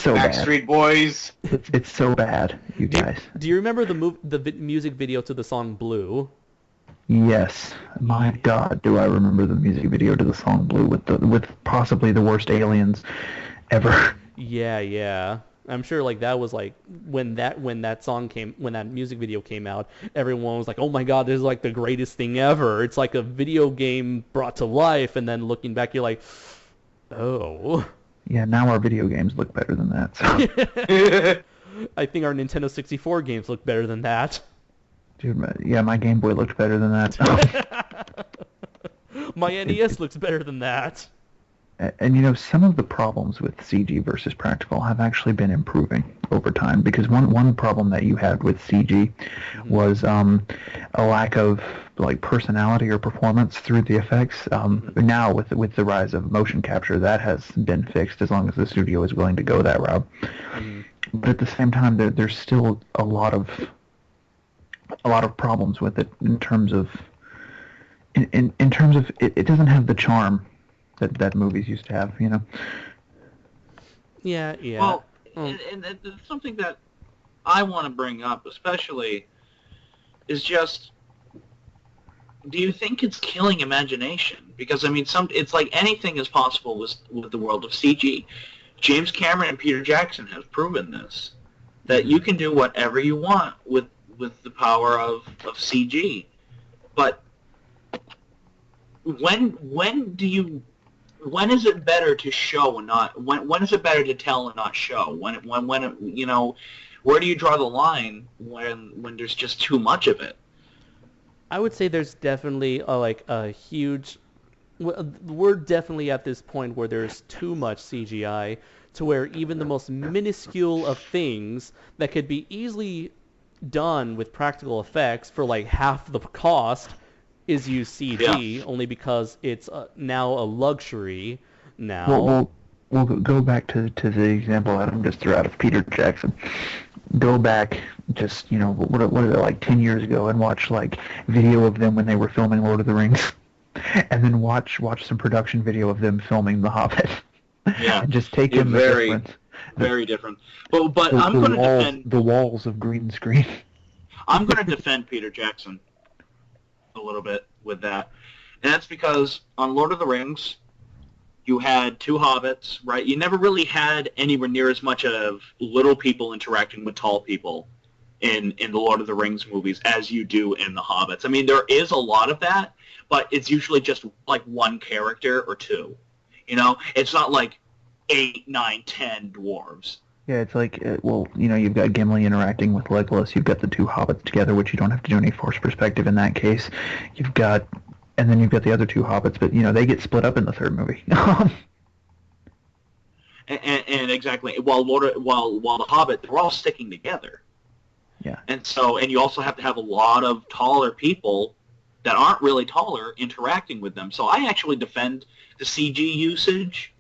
so bad. Backstreet Boys. It's so bad, you guys. Do you remember the music video to the song Blue? Yes, my God, do I remember the music video to the song Blue with possibly the worst aliens ever. Yeah. I'm sure like that was like when that music video came out, everyone was like, "Oh my God, this is like the greatest thing ever. It's like a video game brought to life." And then looking back, you're like, "Oh." Yeah, now our video games look better than that. So. I think our Nintendo 64 games look better than that. Dude, yeah, my Game Boy looked better than that. So. My NES looks better than that. And some of the problems with CG versus practical have actually been improving over time, because one problem that you had with CG was a lack of personality or performance through the effects. Now with the rise of motion capture, that has been fixed as long as the studio is willing to go that route. But at the same time, there's still a lot of problems with it in terms of it doesn't have the charm that movies used to have, Yeah. Well, and it's something that I want to bring up, especially, is just, do you think it's killing imagination? Because it's like anything is possible with the world of CG. James Cameron and Peter Jackson have proven this, that you can do whatever you want with the power of CG. But when is it better to show and not when is it better to tell and not show? When where do you draw the line when there's just too much of it? I would say there's definitely a huge. We're definitely at this point where there's too much CGI to where even the most minuscule of things that could be easily done with practical effects for half the cost is used CG, only because it's now a luxury now. We'll go back to the example Adam just threw out of Peter Jackson. Go back just, what is it, 10 years ago, and watch video of them when they were filming Lord of the Rings, and then watch some production video of them filming The Hobbit. Yeah. And just take in the difference. Very different. But I'm going to defend the walls of green screen. I'm going to defend Peter Jackson a little bit with that, and that's because on Lord of the Rings you had two hobbits, right? You never really had anywhere near as much of little people interacting with tall people in the Lord of the Rings movies as you do in the Hobbits. There is a lot of that, but it's usually just one character or two. It's not 8, 9, 10 dwarves. Yeah, it's you've got Gimli interacting with Legolas. You've got the two hobbits together, which you don't have to do any forced perspective in that case. And then you've got the other two hobbits, but they get split up in the third movie. and exactly, while the Hobbit, they're all sticking together. Yeah. And you also have to have a lot of taller people that aren't really taller interacting with them. So I actually defend the CG usage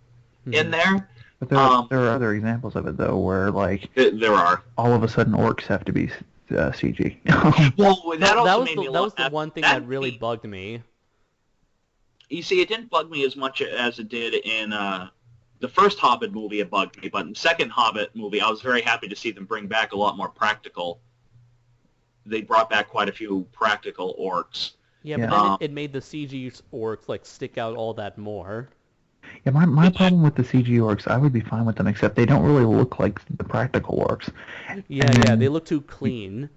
in there. But there are other examples of it, though, where, there are. All of a sudden orcs have to be CG. Well, that was the one thing that really bugged me. You see, it didn't bug me as much as it did in the first Hobbit movie. It bugged me, but in the second Hobbit movie, I was very happy to see them bring back a lot more practical. They brought back quite a few practical orcs. Yeah, but then it made the CG orcs, stick out all that more. Yeah, my problem with the CG orcs, I would be fine with them, except they don't really look like the practical orcs. Yeah, they look too clean.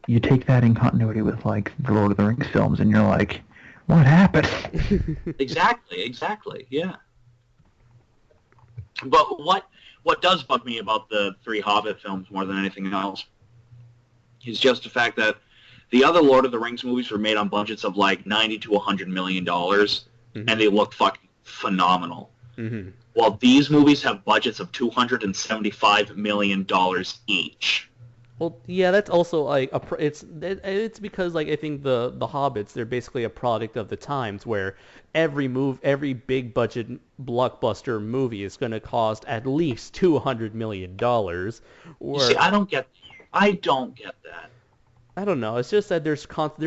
You take that in continuity with, the Lord of the Rings films, and you're like, what happened? Exactly, yeah. But what does bug me about the three Hobbit films more than anything else is just the fact that the other Lord of the Rings movies were made on budgets of $90 to $100 million, and they look fucking phenomenal. Mm-hmm. While these movies have budgets of $275 million each. Well, yeah, that's also it's because I think the Hobbits, they're basically a product of the times where every big budget blockbuster movie is going to cost at least $200 million. You see, I don't get that. I don't know. It's just that they're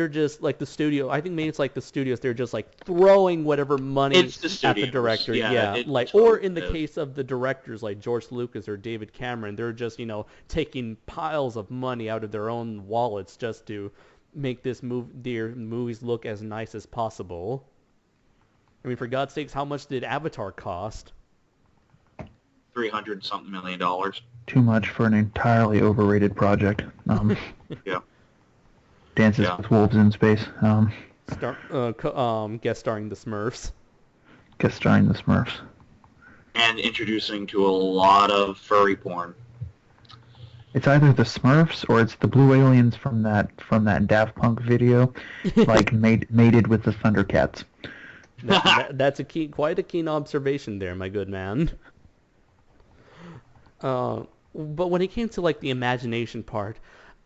just the studio. I think maybe it's the studios. They're just throwing whatever money at the director. Yeah, or in the case of the directors like George Lucas or David Cameron, they're just taking piles of money out of their own wallets just to make their movies look as nice as possible. For God's sakes, how much did Avatar cost? $300-something million. Too much for an entirely overrated project. Yeah. Dances with Wolves in Space. Guest starring the Smurfs. And introducing to a lot of furry porn. It's either the Smurfs or it's the blue aliens from that Daft Punk video, mated with the Thundercats. That's quite a keen observation there, my good man. But when it came to like the imagination part,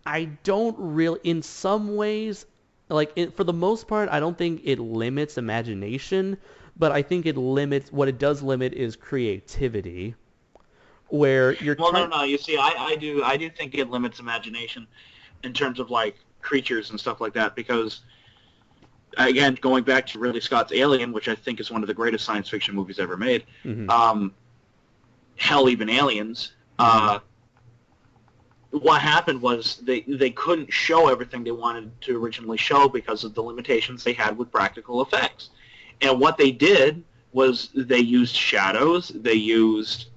I don't really, in some ways, for the most part, I don't think it limits imagination, but I think what it does limit is creativity, where you're no. You see, I do think it limits imagination in terms of like creatures and stuff like that, because again, going back to Ridley Scott's Alien, which I think is one of the greatest science fiction movies ever made. Mm-hmm. Hell, even Aliens. What happened was they couldn't show everything they wanted to originally show because of the limitations they had with practical effects. And what they did was they used shadows, they used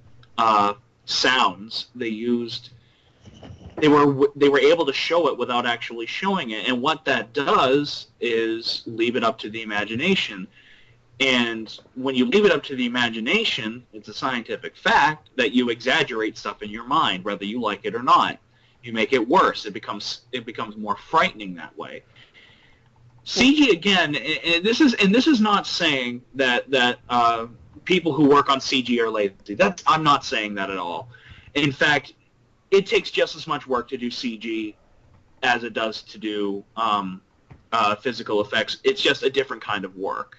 sounds, they were able to show it without actually showing it. And what that does is leave it up to the imagination. And when you leave it up to the imagination, it's a scientific fact that you exaggerate stuff in your mind, whether you like it or not. You make it worse. It becomes more frightening that way. CG again, and this is not saying that people who work on CG are lazy. I'm not saying that at all. In fact, it takes just as much work to do CG as it does to do physical effects. It's just a different kind of work.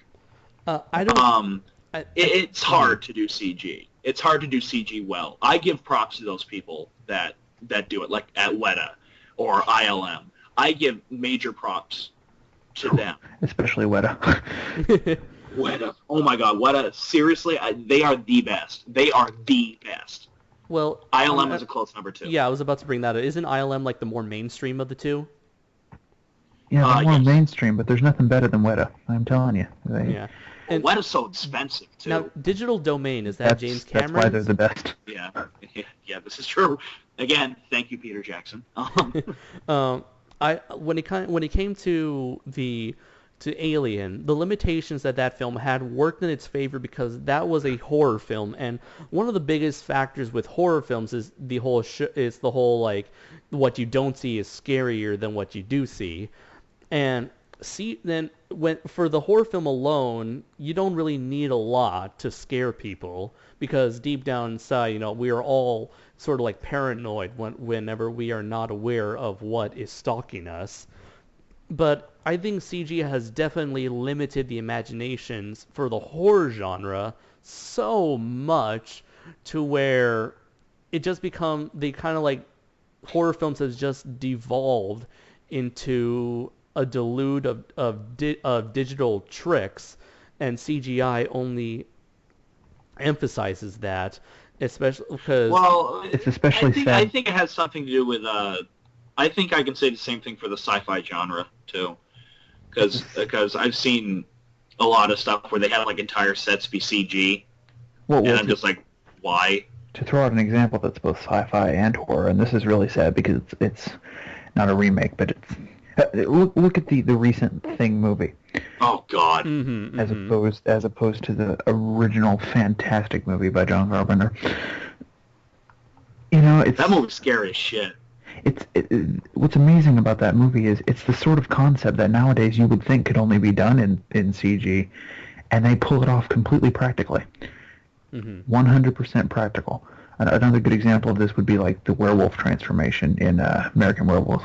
It's hard to do CG. It's hard to do CG well. I give props to those people that do it, like at Weta or ILM. I give major props to them. Especially Weta. Weta. Oh my God, Weta. Seriously, they are the best. They are the best. Well, ILM is a close number 2. Yeah, I was about to bring that up. Isn't ILM like the more mainstream of the two? Yeah, they're more mainstream, but there's nothing better than Weta. I'm telling you. Yeah. And Weta's so expensive too. Now, Digital Domain, is that James Cameron? That's why they're the best. Yeah, this is true. Again, thank you, Peter Jackson. When it came to Alien, the limitations that film had worked in its favor because that was a horror film, and one of the biggest factors with horror films is the whole like what you don't see is scarier than what you do see, and for the horror film alone, you don't really need a lot to scare people because deep down inside, we are all sort of like paranoid whenever we are not aware of what is stalking us. But I think CG has definitely limited the imaginations for the horror genre so much to where it just horror films has just devolved into a delude of digital tricks, and CGI only emphasizes that, especially because it's especially sad. I think it has something to do with I think I can say the same thing for the sci-fi genre too, because I've seen a lot of stuff where they have like entire sets be CG, and I'm just like, why? To throw out an example that's both sci-fi and horror, and this is really sad because it's not a remake, but it's look at the recent Thing movie. Oh God! As opposed to the original fantastic movie by John Carpenter. That movie's scary as shit. What's amazing about that movie is it's the sort of concept that nowadays you would think could only be done in CG, and they pull it off completely practically. 100% practical. Another good example of this would be like the werewolf transformation in American Werewolf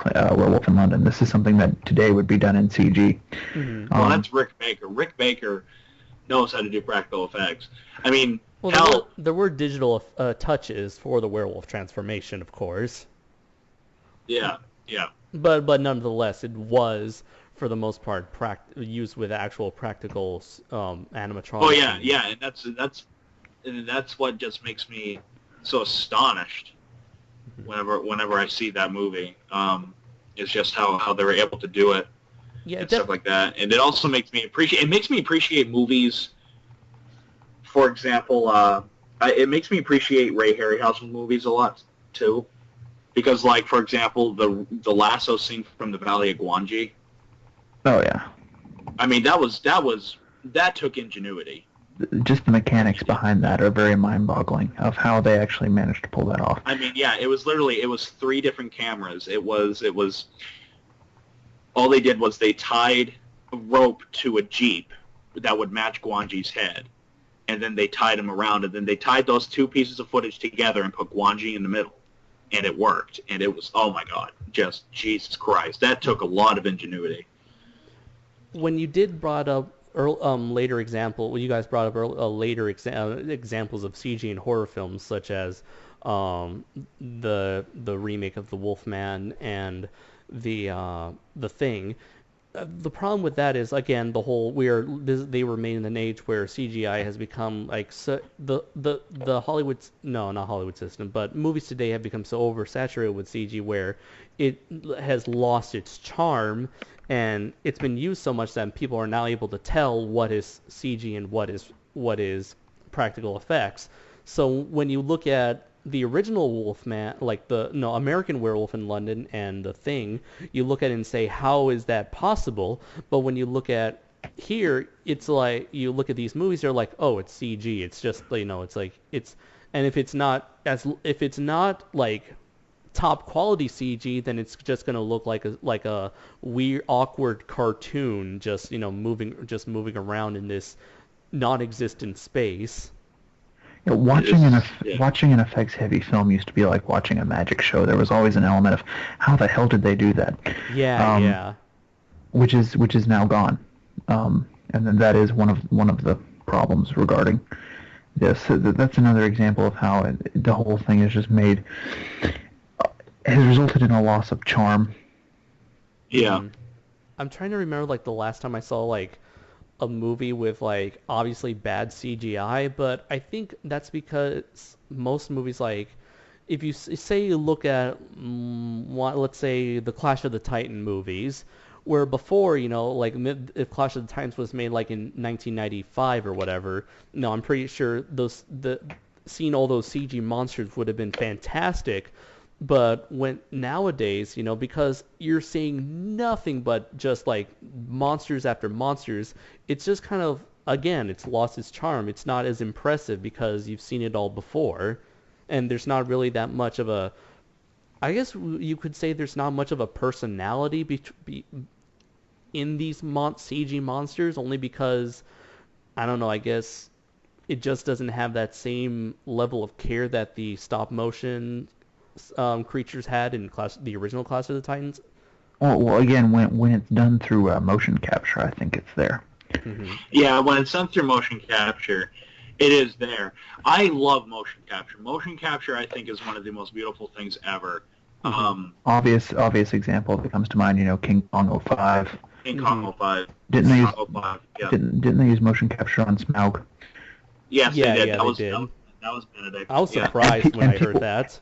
in London. This is something that today would be done in CG. Well, that's Rick Baker. Rick Baker knows how to do practical effects. I mean, there were digital touches for the werewolf transformation, of course. Yeah. But nonetheless, it was for the most part used with actual practical animatronics. Oh yeah, and that's what just makes me so astonished whenever I see that movie. Is just how they were able to do it, and stuff like that. And it also makes me appreciate movies. For example, it makes me appreciate Ray Harryhausen movies a lot too, because like for example the lasso scene from the Valley of Gwangi. Oh yeah. I mean that took ingenuity. Just the mechanics behind that are very mind-boggling of how they actually managed to pull that off. I mean, yeah, it was 3 different cameras. It was all they did was they tied a rope to a Jeep that would match Guanji's head, and then they tied him around, and then they tied those two pieces of footage together and put Guanji in the middle, and it worked. And it was, oh my god, just Jesus Christ, that took a lot of ingenuity. When you did brought up later example, when you guys brought up later examples of CG in horror films, such as the remake of The Wolfman and the Thing. The problem with that is, again, the whole they were made in an age where CGI has become like the Hollywood, no, not Hollywood system, but movies today have become so oversaturated with CG where it has lost its charm, and it's been used so much that people are now able to tell what is CG and what is practical effects. So when you look at the original Wolfman, like American Werewolf in London and The Thing, you look at it and say, how is that possible? But when you look at here, it's like you look at these movies, they're like, oh, it's CG. It's just, it's like and if it's not like top quality CG, then it's just gonna look like a weird, awkward cartoon, just moving around in this non-existent space. Watching an effects-heavy film used to be like watching a magic show. There was always an element of, how the hell did they do that? Yeah. Which is now gone, and then that is one of the problems regarding this. That's another example of how the whole thing has resulted in a loss of charm. Yeah. I'm trying to remember like the last time I saw like a movie with like obviously bad CGI, but I think that's because most movies, like if you say you look at let's say the Clash of the Titan movies, where before, like if Clash of the Titans was made like in 1995 or whatever, I'm pretty sure seeing all those CG monsters would have been fantastic. But when nowadays, because you're seeing nothing but just like monsters after monsters, it's just kind of, again, it's lost its charm. It's not as impressive because you've seen it all before, and there's not really that much of a, I guess you could say there's not much of a personality in these CG monsters, only because, I don't know, I guess it just doesn't have that same level of care that the stop motion creatures had in the original Clash of the Titans. Well, again, when it's done through motion capture, I think it's there. Mm-hmm. Yeah, when it's done through motion capture, it is there. I love motion capture. Motion capture, I think, is one of the most beautiful things ever. Mm-hmm. Obvious example that comes to mind, King Kong 05. King Kong 05. Didn't they use 05, yeah. Didn't they use motion capture on Smaug? Yes, they did. Yeah, That was Benedict. I was surprised when I heard that.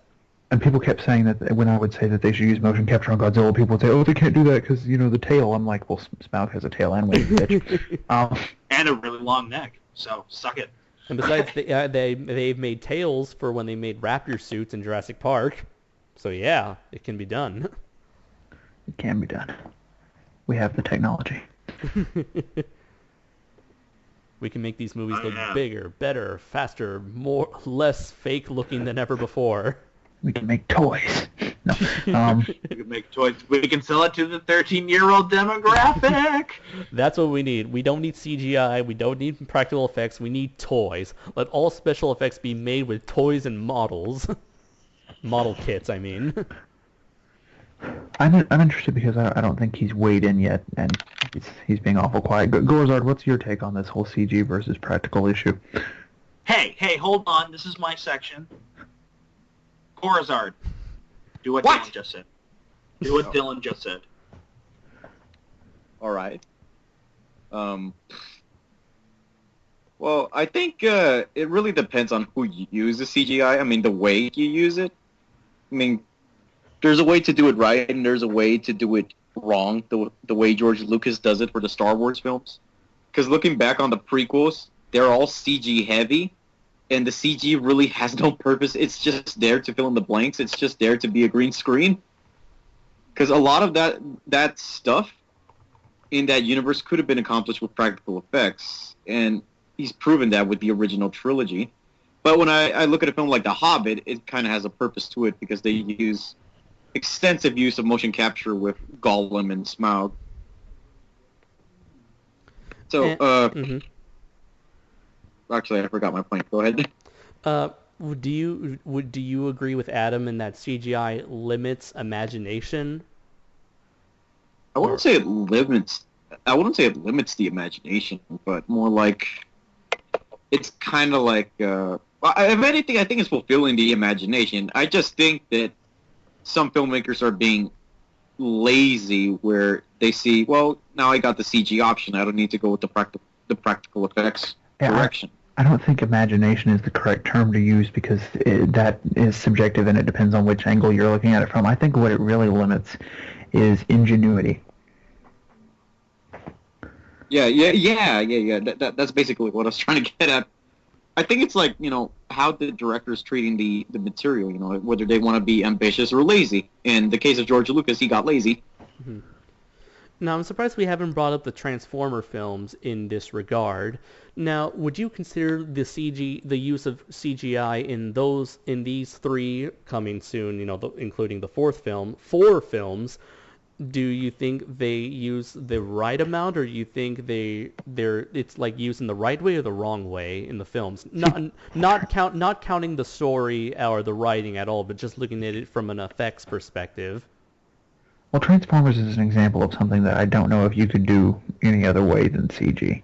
And people kept saying that when I would say that they should use motion capture on Godzilla, people would say, oh, they can't do that because, the tail. I'm like, well, Smaug has a tail and wings, bitch. And a really long neck, so suck it. And besides, they've made tails for when they made raptor suits in Jurassic Park. So yeah, it can be done. It can be done. We have the technology. We can make these movies look bigger, better, faster, less fake looking than ever before. We can make toys. No. We can make toys. We can sell it to the 13-year-old demographic. That's what we need. We don't need CGI. We don't need practical effects. We need toys. Let all special effects be made with toys and models. Model kits, I mean. I'm interested because I don't think he's weighed in yet, and he's being awful quiet. Gorizard, what's your take on this whole CG versus practical issue? Hey, hold on. This is my section. Gorizard, do what Dylan just said. Do what Dylan just said. All right. Well, I think it really depends on who you use the CGI. I mean, the way you use it. I mean, there's a way to do it right, and there's a way to do it wrong, the way George Lucas does it for the Star Wars films. Because looking back on the prequels, they're all CG heavy, and the CG really has no purpose. It's just there to fill in the blanks. It's just there to be a green screen. Because a lot of that stuff in that universe could have been accomplished with practical effects, and he's proven that with the original trilogy. But when I look at a film like The Hobbit, it kind of has a purpose to it because they use extensive use of motion capture with Gollum and Smaug. So, mhm. Actually, I forgot my point. Go ahead. Do you agree with Adam in that CGI limits imagination? I wouldn't say it limits. I wouldn't say it limits the imagination, but more like it's kind of like. If anything, I think it's fulfilling the imagination. I just think that some filmmakers are being lazy, where they see, well, now I got the CG option. I don't need to go with the practical effects direction. I don't think imagination is the correct term to use because that is subjective and it depends on which angle you're looking at it from. I think what it really limits is ingenuity. Yeah. That's basically what I was trying to get at. I think it's like, how the director's treating the material, whether they want to be ambitious or lazy. In the case of George Lucas, he got lazy. Mm-hmm. Now, I'm surprised we haven't brought up the Transformer films in this regard. Now, would you consider the use of CGI in these three coming soon, including the four films? Do you think they use the right amount, or do you think it's like used in the right way or the wrong way in the films? Not counting the story or the writing at all, but just looking at it from an effects perspective. Well, Transformers is an example of something that I don't know if you could do any other way than CG.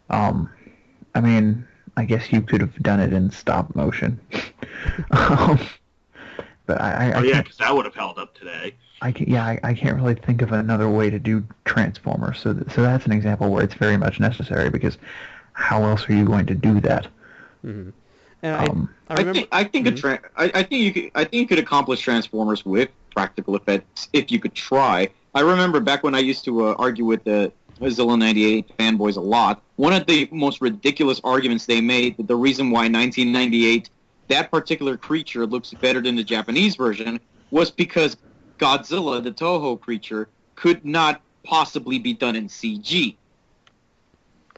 I mean, I guess you could have done it in stop motion. But because that would have held up today. I can't really think of another way to do Transformers. So that's an example where it's very much necessary, because how else are you going to do that? Mm-hmm. And I think you could accomplish Transformers with practical effects if you could try. I remember back when I used to argue with the Godzilla 98 fanboys a lot. One of the most ridiculous arguments they made, the reason why 1998 that particular creature looks better than the Japanese version, was because Godzilla, the Toho creature, could not possibly be done in CG.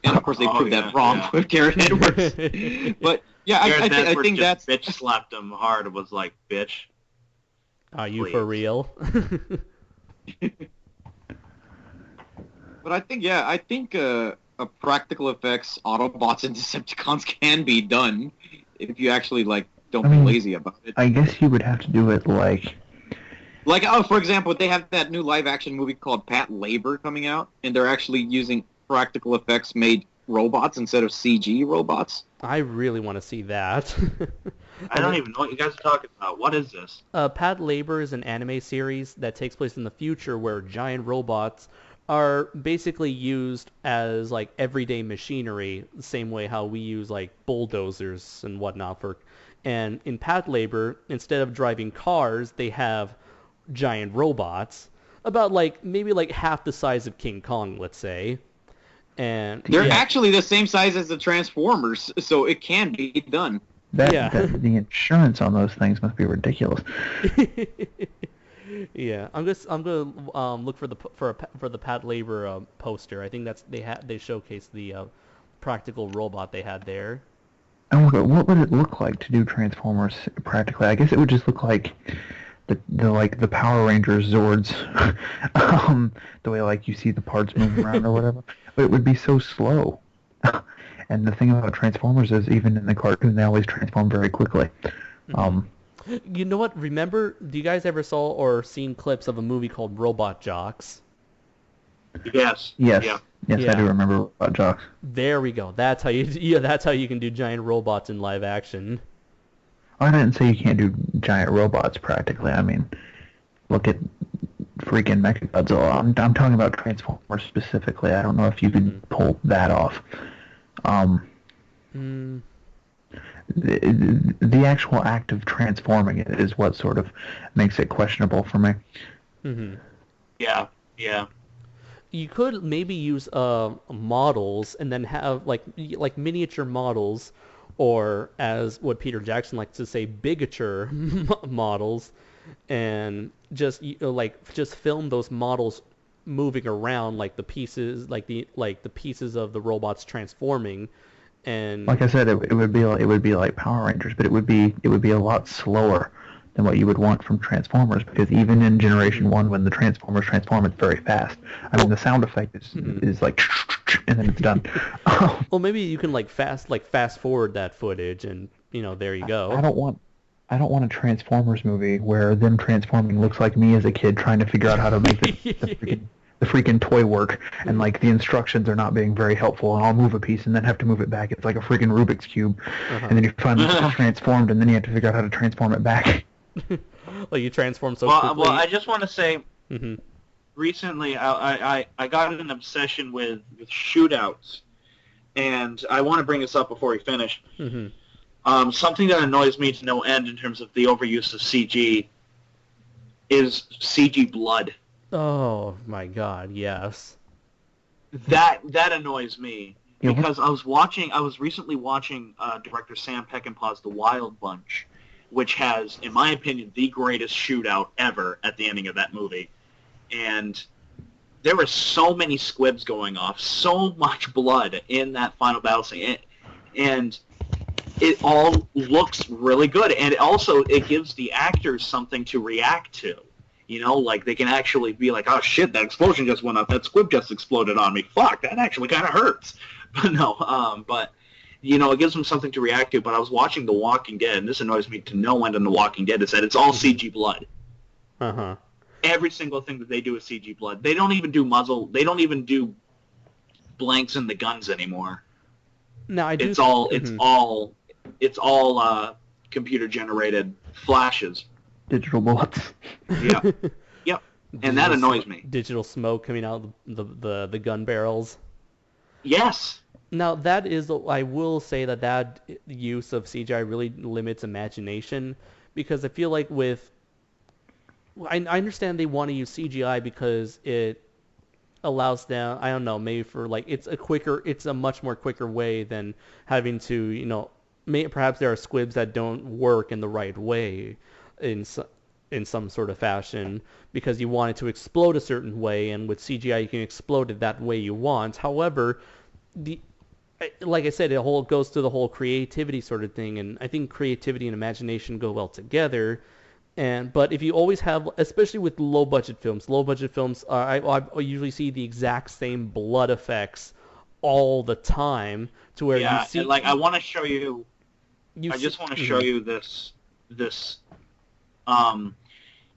And of course they proved that wrong with Garrett Edwards. But yeah, I think that's bitch slapped him hard and was like, "Bitch, are you for real?" But I think a practical effects Autobots and Decepticons can be done if you actually don't be lazy about it. I guess you would have to do it like, for example, they have that new live-action movie called Pat Labor coming out, and they're actually using practical effects made robots instead of CG robots. I really want to see that. I don't even know what you guys are talking about. What is this? Pat Labor is an anime series that takes place in the future where giant robots are basically used as everyday machinery, the same way how we use bulldozers and whatnot and in Pat Labor, instead of driving cars, they have giant robots about maybe half the size of King Kong, let's say. And they're actually the same size as the Transformers, so it can be done. The insurance on those things must be ridiculous. Yeah, I'm gonna look for the Pat Labor poster. I think they showcased the practical robot they had there. What would it look like to do Transformers practically? I guess it would just look like the Power Rangers Zords, the way you see the parts moving around or whatever. But it would be so slow. And the thing about Transformers is, even in the cartoon, they always transform very quickly. You know what? Remember, do you guys ever saw or seen clips of a movie called Robot Jocks? Yes. Yes, I do remember Robot Jocks. There we go. That's how you can do giant robots in live action. I didn't say you can't do giant robots practically. I mean, look at freaking Mechagodzilla. I'm talking about Transformers specifically. I don't know if you could pull that off. The actual act of transforming it is what sort of makes it questionable for me. Mm-hmm. Yeah. You could maybe use models and then have like miniature models, or as what Peter Jackson likes to say, bigature models, and just just film those models moving around the pieces, the pieces of the robots transforming. And like I said, it would be like Power Rangers, but it would be a lot slower than what you would want from Transformers, because even in Generation 1, when the Transformers transform, it's very fast. I mean, the sound effect is like and then it's done. Well, maybe you can fast forward that footage, and there you go. I don't want a Transformers movie where them transforming looks like me as a kid trying to figure out how to make the freaking toy work, and like the instructions are not being very helpful, and I'll move a piece and then have to move it back. It's like a freaking Rubik's cube, and then you finally get it transformed, and then you have to figure out how to transform it back. Well, you transform so quickly. Well, I just want to say, Mm-hmm. recently I got an obsession with shootouts, and I want to bring this up before we finish. Mm-hmm. Something that annoys me to no end in terms of the overuse of CG is CG blood. Oh my God, yes. That annoys me because I was recently watching director Sam Peckinpah's The Wild Bunch, which has, in my opinion, the greatest shootout ever at the ending of that movie. And there were so many squibs going off, so much blood in that final battle scene, and it all looks really good. And it gives the actors something to react to. Like they can actually be like, oh shit, that explosion just went up, that squib just exploded on me. Fuck, that actually kind of hurts. But no, it gives them something to react to. But I was watching The Walking Dead, and this annoys me to no end in The Walking Dead, is that it's all CG blood. Uh-huh. Every single thing that they do is CG blood. They don't even do muzzle. They don't even do blanks in the guns anymore. No, I do. It's all computer generated flashes. Digital bullets. Yeah. Yep. And that annoys me. Digital smoke coming out of the gun barrels. Yes. Now that is, I will say that use of CGI really limits imagination, because I feel like I understand they want to use CGI because it allows them, I don't know, maybe for it's a much more quicker way than having to, perhaps there are squibs that don't work in the right way in some sort of fashion because you want it to explode a certain way, and with CGI you can explode it that way you want. However, like I said, it goes to the whole creativity sort of thing, and I think creativity and imagination go well together. But if you always have, especially with low budget films, I usually see the exact same blood effects all the time, to where you see. And I want to show you. I just want to show you this,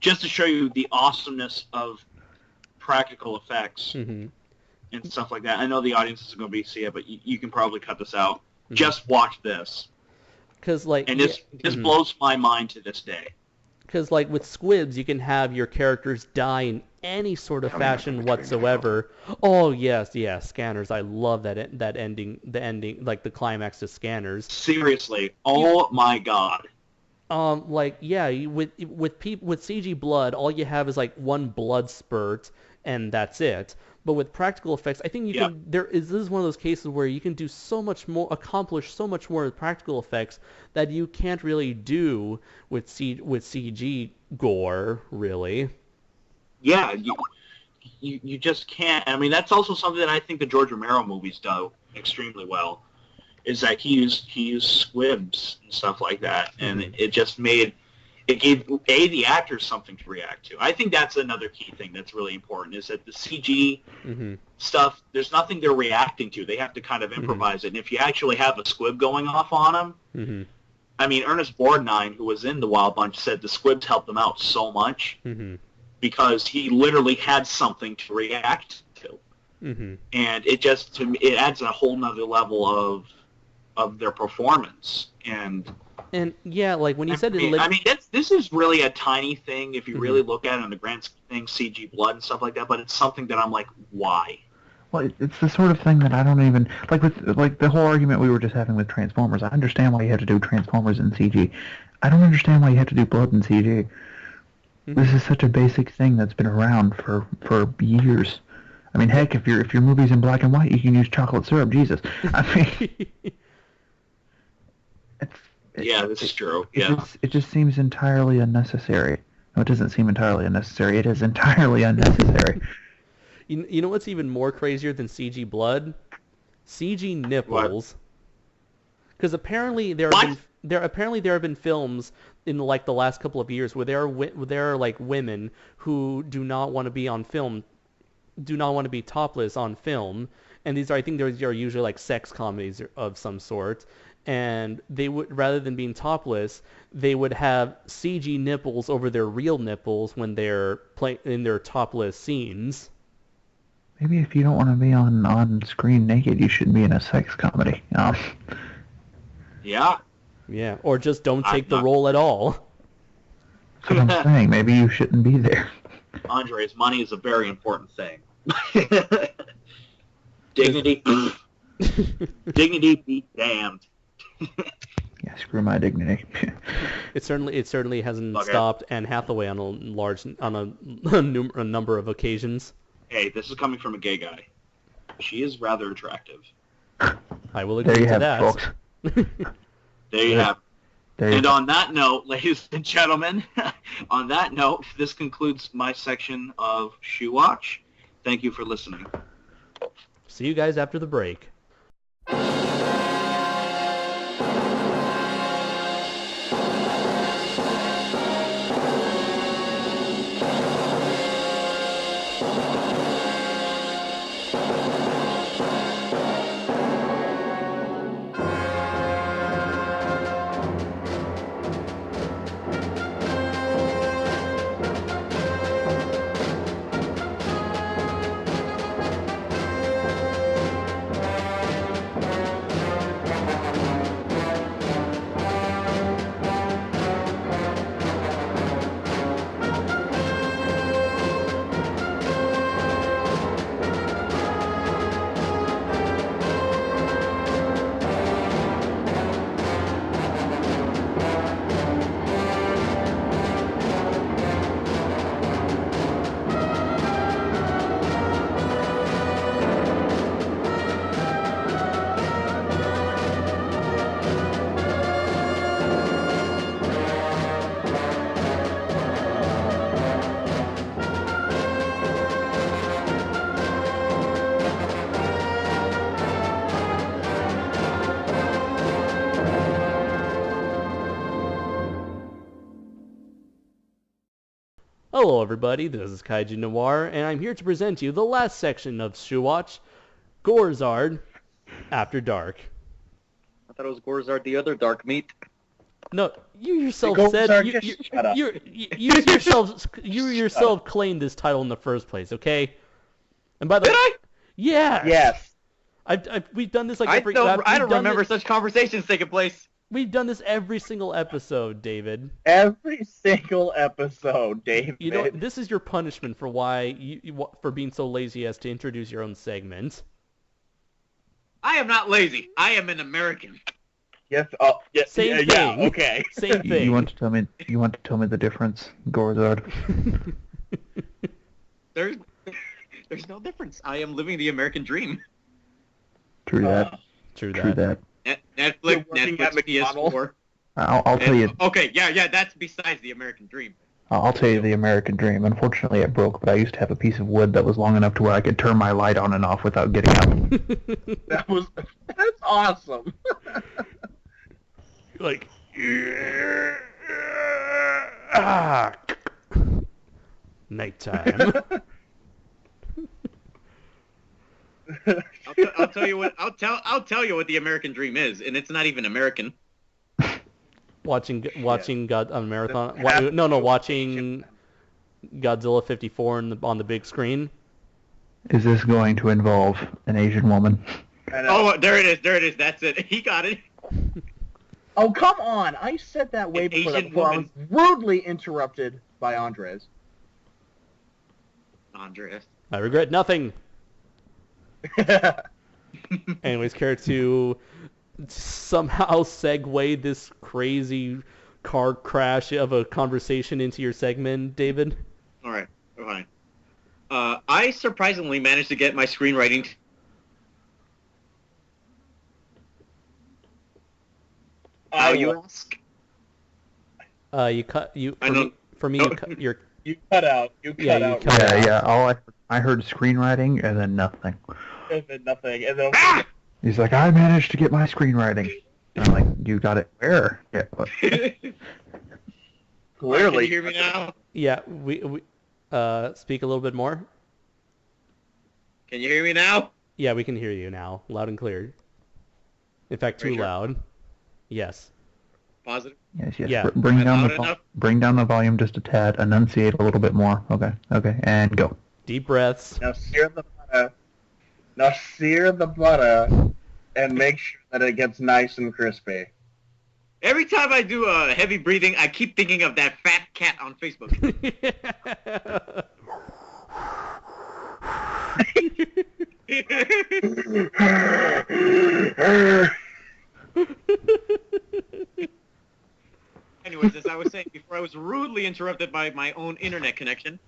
just to show you the awesomeness of practical effects and stuff like that. I know the audience isn't going to be see it, but you can probably cut this out. Just watch this. This blows my mind to this day. Because, with squibs, you can have your characters die in any sort of fashion whatsoever. Oh, yes, Scanners. I love that ending, the ending, the climax to Scanners. Seriously. Oh, my God. With CG blood, all you have is, one blood spurt, and that's it. But with practical effects, I think this is one of those cases where you can do so much more, accomplish so much more with practical effects that you can't really do with CG gore, really. Yeah, you just can't. I mean, that's also something that I think the George Romero movies do extremely well, is that he used squibs and stuff like that, and it gave the actors something to react to. I think that's another key thing that's really important, is that the CG stuff, there's nothing they're reacting to. They have to kind of improvise it. And if you actually have a squib going off on them, I mean, Ernest Borgnine, who was in The Wild Bunch, said the squibs helped them out so much because he literally had something to react to. And it adds a whole nother level of their performance. And yeah, when you said this is really a tiny thing if you really look at it in the grand scheme, CG blood and stuff like that. But it's something that I'm like, why? Well, it's the sort of thing that I don't even with the whole argument we were just having with Transformers. I understand why you had to do Transformers in CG. I don't understand why you have to do blood in CG. This is such a basic thing that's been around for years. I mean, heck, if your movie's in black and white, you can use chocolate syrup. Jesus, I mean. This is true. It just seems entirely unnecessary. No, it doesn't seem entirely unnecessary. It is entirely unnecessary. You know what's even more crazier than CG blood? CG nipples. Because apparently there have been films in the last couple of years where there are women who do not want to be on film do not want to be topless on film, and these are, I think these are usually like sex comedies of some sort, and they would, rather than being topless, they would have CG nipples over their real nipples when they're in their topless scenes. Maybe if you don't want to be on screen naked, you should be in a sex comedy. Yeah. Yeah, or just don't take the role at all. That's what I'm saying. Maybe you shouldn't be there. Andres, money is a very important thing. Dignity. Dignity be damned. Yeah, screw my dignity. It certainly hasn't stopped Anne Hathaway on a number of occasions. Hey, this is coming from a gay guy. She is rather attractive. I will agree to that. Folks. There you have it. And on that note, ladies and gentlemen, on that note, this concludes my section of Shuwatch. Thank you for listening. See you guys after the break. Hello everybody, this is KaijuNoir, and I'm here to present you the last section of Shuwatch, Gorizard, After Dark. I thought it was Gorizard the other dark meat. No, you yourself said you yourself claimed this title in the first place, okay? And by the way, did I? Yeah. Yes. We've done this like I don't remember such conversations taking place. We've done this every single episode, David. Every single episode, David. You know, this is your punishment for for being so lazy as to introduce your own segment. I am not lazy. I am an American. Yes. Oh, yes. Same thing. Yeah. Okay. Same thing. You want to tell me the difference, Gorizard? There's no difference. I am living the American dream. True that. True that. Netflix, PS4. I'll tell you. Okay, yeah, that's besides the American dream. I'll tell you the American dream. Unfortunately, it broke, but I used to have a piece of wood that was long enough to where I could turn my light on and off without getting up. That's awesome. Like, nighttime. I'll tell you what the American dream is, and it's not even American. Watching watching Godzilla 54 on the big screen. Is this going to involve an Asian woman? Oh, there it is. That's it. He got it. Oh, come on. I said that way before I was rudely interrupted by Andres. Andres. I regret nothing. Anyways, care to somehow segue this crazy car crash of a conversation into your segment, David? All right, fine. I surprisingly managed to get my screenwriting. How you ask? You cut You cut out. Yeah. I heard screenwriting and then nothing. And then nothing. And then he's like, I managed to get my screenwriting. And I'm like, you got it where? Yeah. Clearly. Can you hear me now? Yeah. We speak a little bit more. Can you hear me now? Yeah, we can hear you now, loud and clear. In fact, too loud. Yes. Positive? Yes, yes. Yeah. Bring down enough? bring down the volume just a tad. Enunciate a little bit more. Okay, and go. Deep breaths. Now sear the butter and make sure that it gets nice and crispy. Every time I do heavy breathing, I keep thinking of that fat cat on Facebook. Anyways, as I was saying before, I was rudely interrupted by my own internet connection.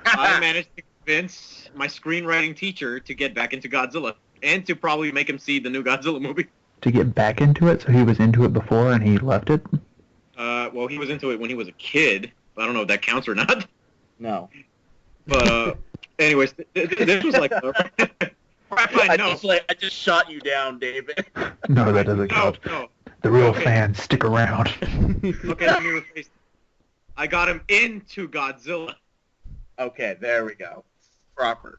I managed to convince my screenwriting teacher to get back into Godzilla and to probably make him see the new Godzilla movie. To get back into it, so he was into it before and he left it? Well, he was into it when he was a kid. I don't know if that counts or not. No. But, anyways, this was like... I just shot you down, David. No, that doesn't count. No. The real fans stick around. Okay, let me rephrase. I got him into Godzilla. Okay, there we go. Proper.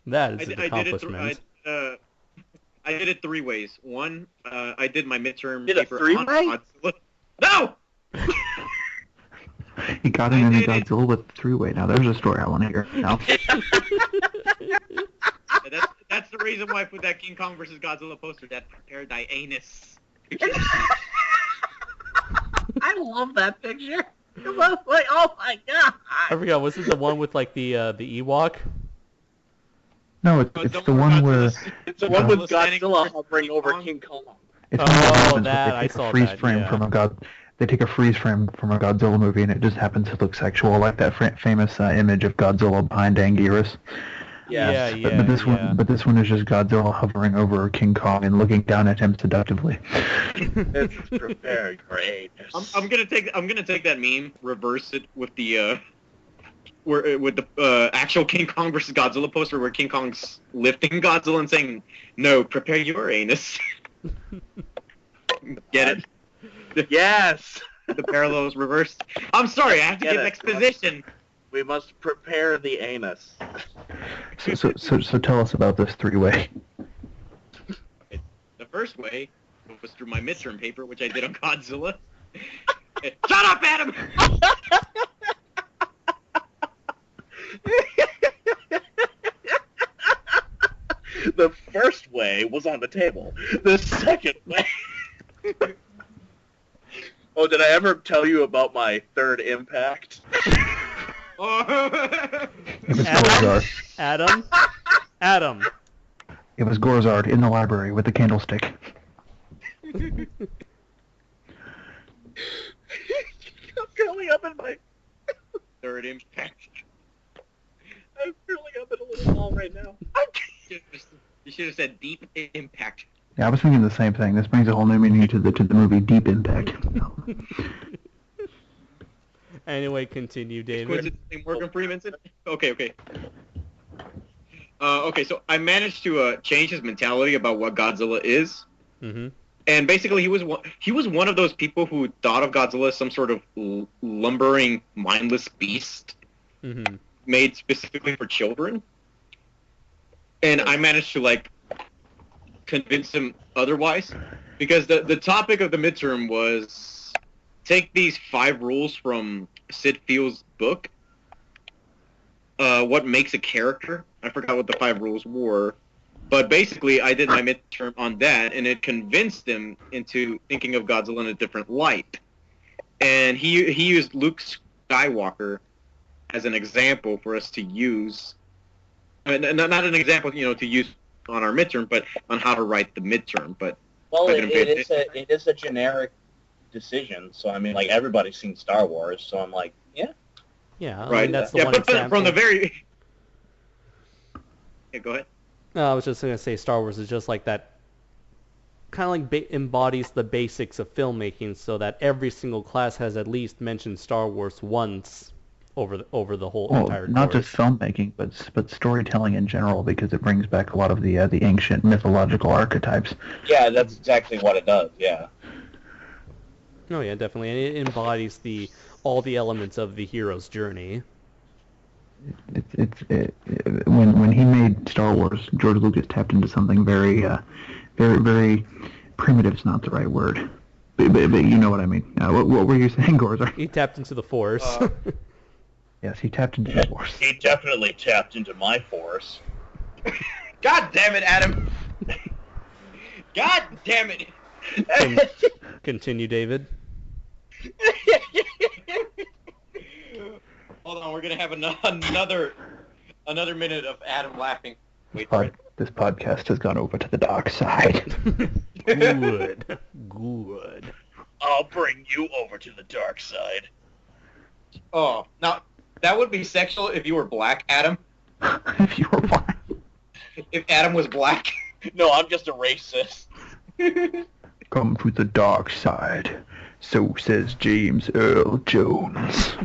That is an accomplishment. I did it 3 ways. One, I did my midterm Did a paper 3-way? on Godzilla. No! He got him into Godzilla with a 3-way. Now, there's a story I want to hear. Now. That's the reason why I put that King Kong versus Godzilla poster, that prepare thy anus. I love that picture. It was like, oh my god. I forgot, was it the one with like the Ewok? No, it's the one where... It's the one with Godzilla hovering over King Kong. It's that, I saw that, yeah. They take a freeze frame from a Godzilla movie and it just happens to look sexual, like that famous image of Godzilla behind Anguirus. Yeah. But this one is just Godzilla hovering over King Kong and looking down at him seductively. It's prepared great. I'm gonna take that meme, reverse it with the actual King Kong versus Godzilla poster where King Kong's lifting Godzilla and saying, "No, prepare your anus." Get it? Yes. The parallels reversed. I'm sorry, I have to give exposition. We must prepare the anus. So tell us about this 3-way. The first way was through my midterm paper, which I did on Godzilla. Shut up, Adam! The first way was on the table. The second way... Oh, did I ever tell you about my third impact? Adam? It was Gorizard in the library with the candlestick. I'm curling up in my... Third impact. I'm curling up in a little ball right now. You should have said deep impact. Yeah, I was thinking the same thing. This brings a whole new meaning to the movie Deep Impact. Anyway, continue, David. Morgan Freeman's in? Okay. Okay, so I managed to change his mentality about what Godzilla is. Mm-hmm. And basically, he was one of those people who thought of Godzilla as some sort of lumbering, mindless beast made specifically for children. And I managed to, convince him otherwise. Because the topic of the midterm was take these 5 rules from Sid Fields' book. What makes a character? I forgot what the 5 rules were. But basically, I did my midterm on that, and it convinced him into thinking of Godzilla in a different light. And he used Luke Skywalker as an example for us to use. Not an example, to use on our midterm, but on how to write the midterm. But it is a generic decision. So I mean, everybody's seen Star Wars, so I'm like, yeah. Yeah, right. I mean, that's the one but example. From the very. Yeah, go ahead. I was just gonna say Star Wars is just like that. Kind of embodies the basics of filmmaking, so that every single class has at least mentioned Star Wars once over the whole entire course. Not just filmmaking, but storytelling in general, because it brings back a lot of the ancient mythological archetypes. Yeah, that's exactly what it does. Yeah. Oh yeah, definitely, and it embodies all the elements of the hero's journey. when he made Star Wars, George Lucas tapped into something very very primitive's not the right word, but you know what I mean. What were you saying, Gorizard? He tapped into the Force. Yes, he tapped into the Force. He definitely tapped into my Force. God damn it, Adam! God damn it! Continue, David. Hold on, we're gonna have another minute of Adam laughing. Wait for it. This podcast has gone over to the dark side. Good. I'll bring you over to the dark side. Oh, now that would be sexual if you were black, Adam. If you were black. If Adam was black. No, I'm just a racist. Come to the dark side. So says James Earl Jones.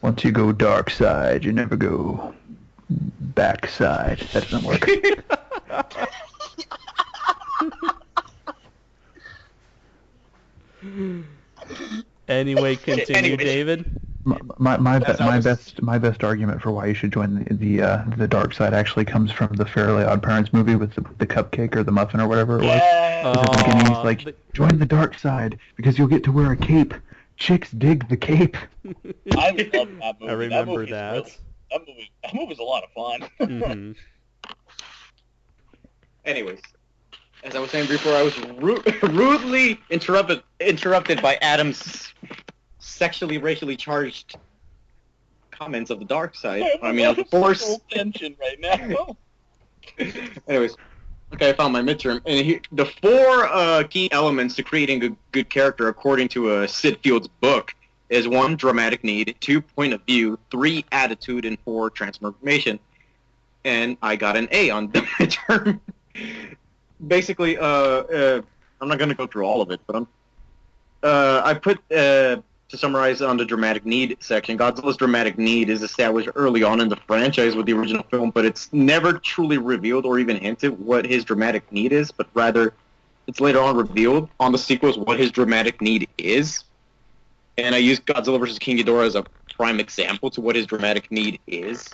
Once you go dark side, you never go back side. That doesn't work. Anyway, continue, David. My best argument for why you should join the dark side actually comes from the Fairly Odd Parents movie with the cupcake or the muffin or whatever it was. At the beginning, he's like, join the dark side because you'll get to wear a cape. Chicks dig the cape. I love that movie. I remember that. That movie's a lot of fun. Mm-hmm. Anyways, as I was saying before, I was rudely interrupted by Adam's sexually, racially charged comments of the dark side. I mean, of the Force. Tension right now. Anyways, okay, I found my midterm, and the four key elements to creating a good character, according to Sid Field's book, is 1, dramatic need, 2, point of view, 3, attitude, and 4, transformation. And I got an A on the midterm. Basically, I'm not going to go through all of it, but I put, to summarize on the dramatic need section, Godzilla's dramatic need is established early on in the franchise with the original film, but it's never truly revealed or even hinted what his dramatic need is, but rather it's later on revealed on the sequels what his dramatic need is. And I use Godzilla vs. King Ghidorah as a prime example to what his dramatic need is.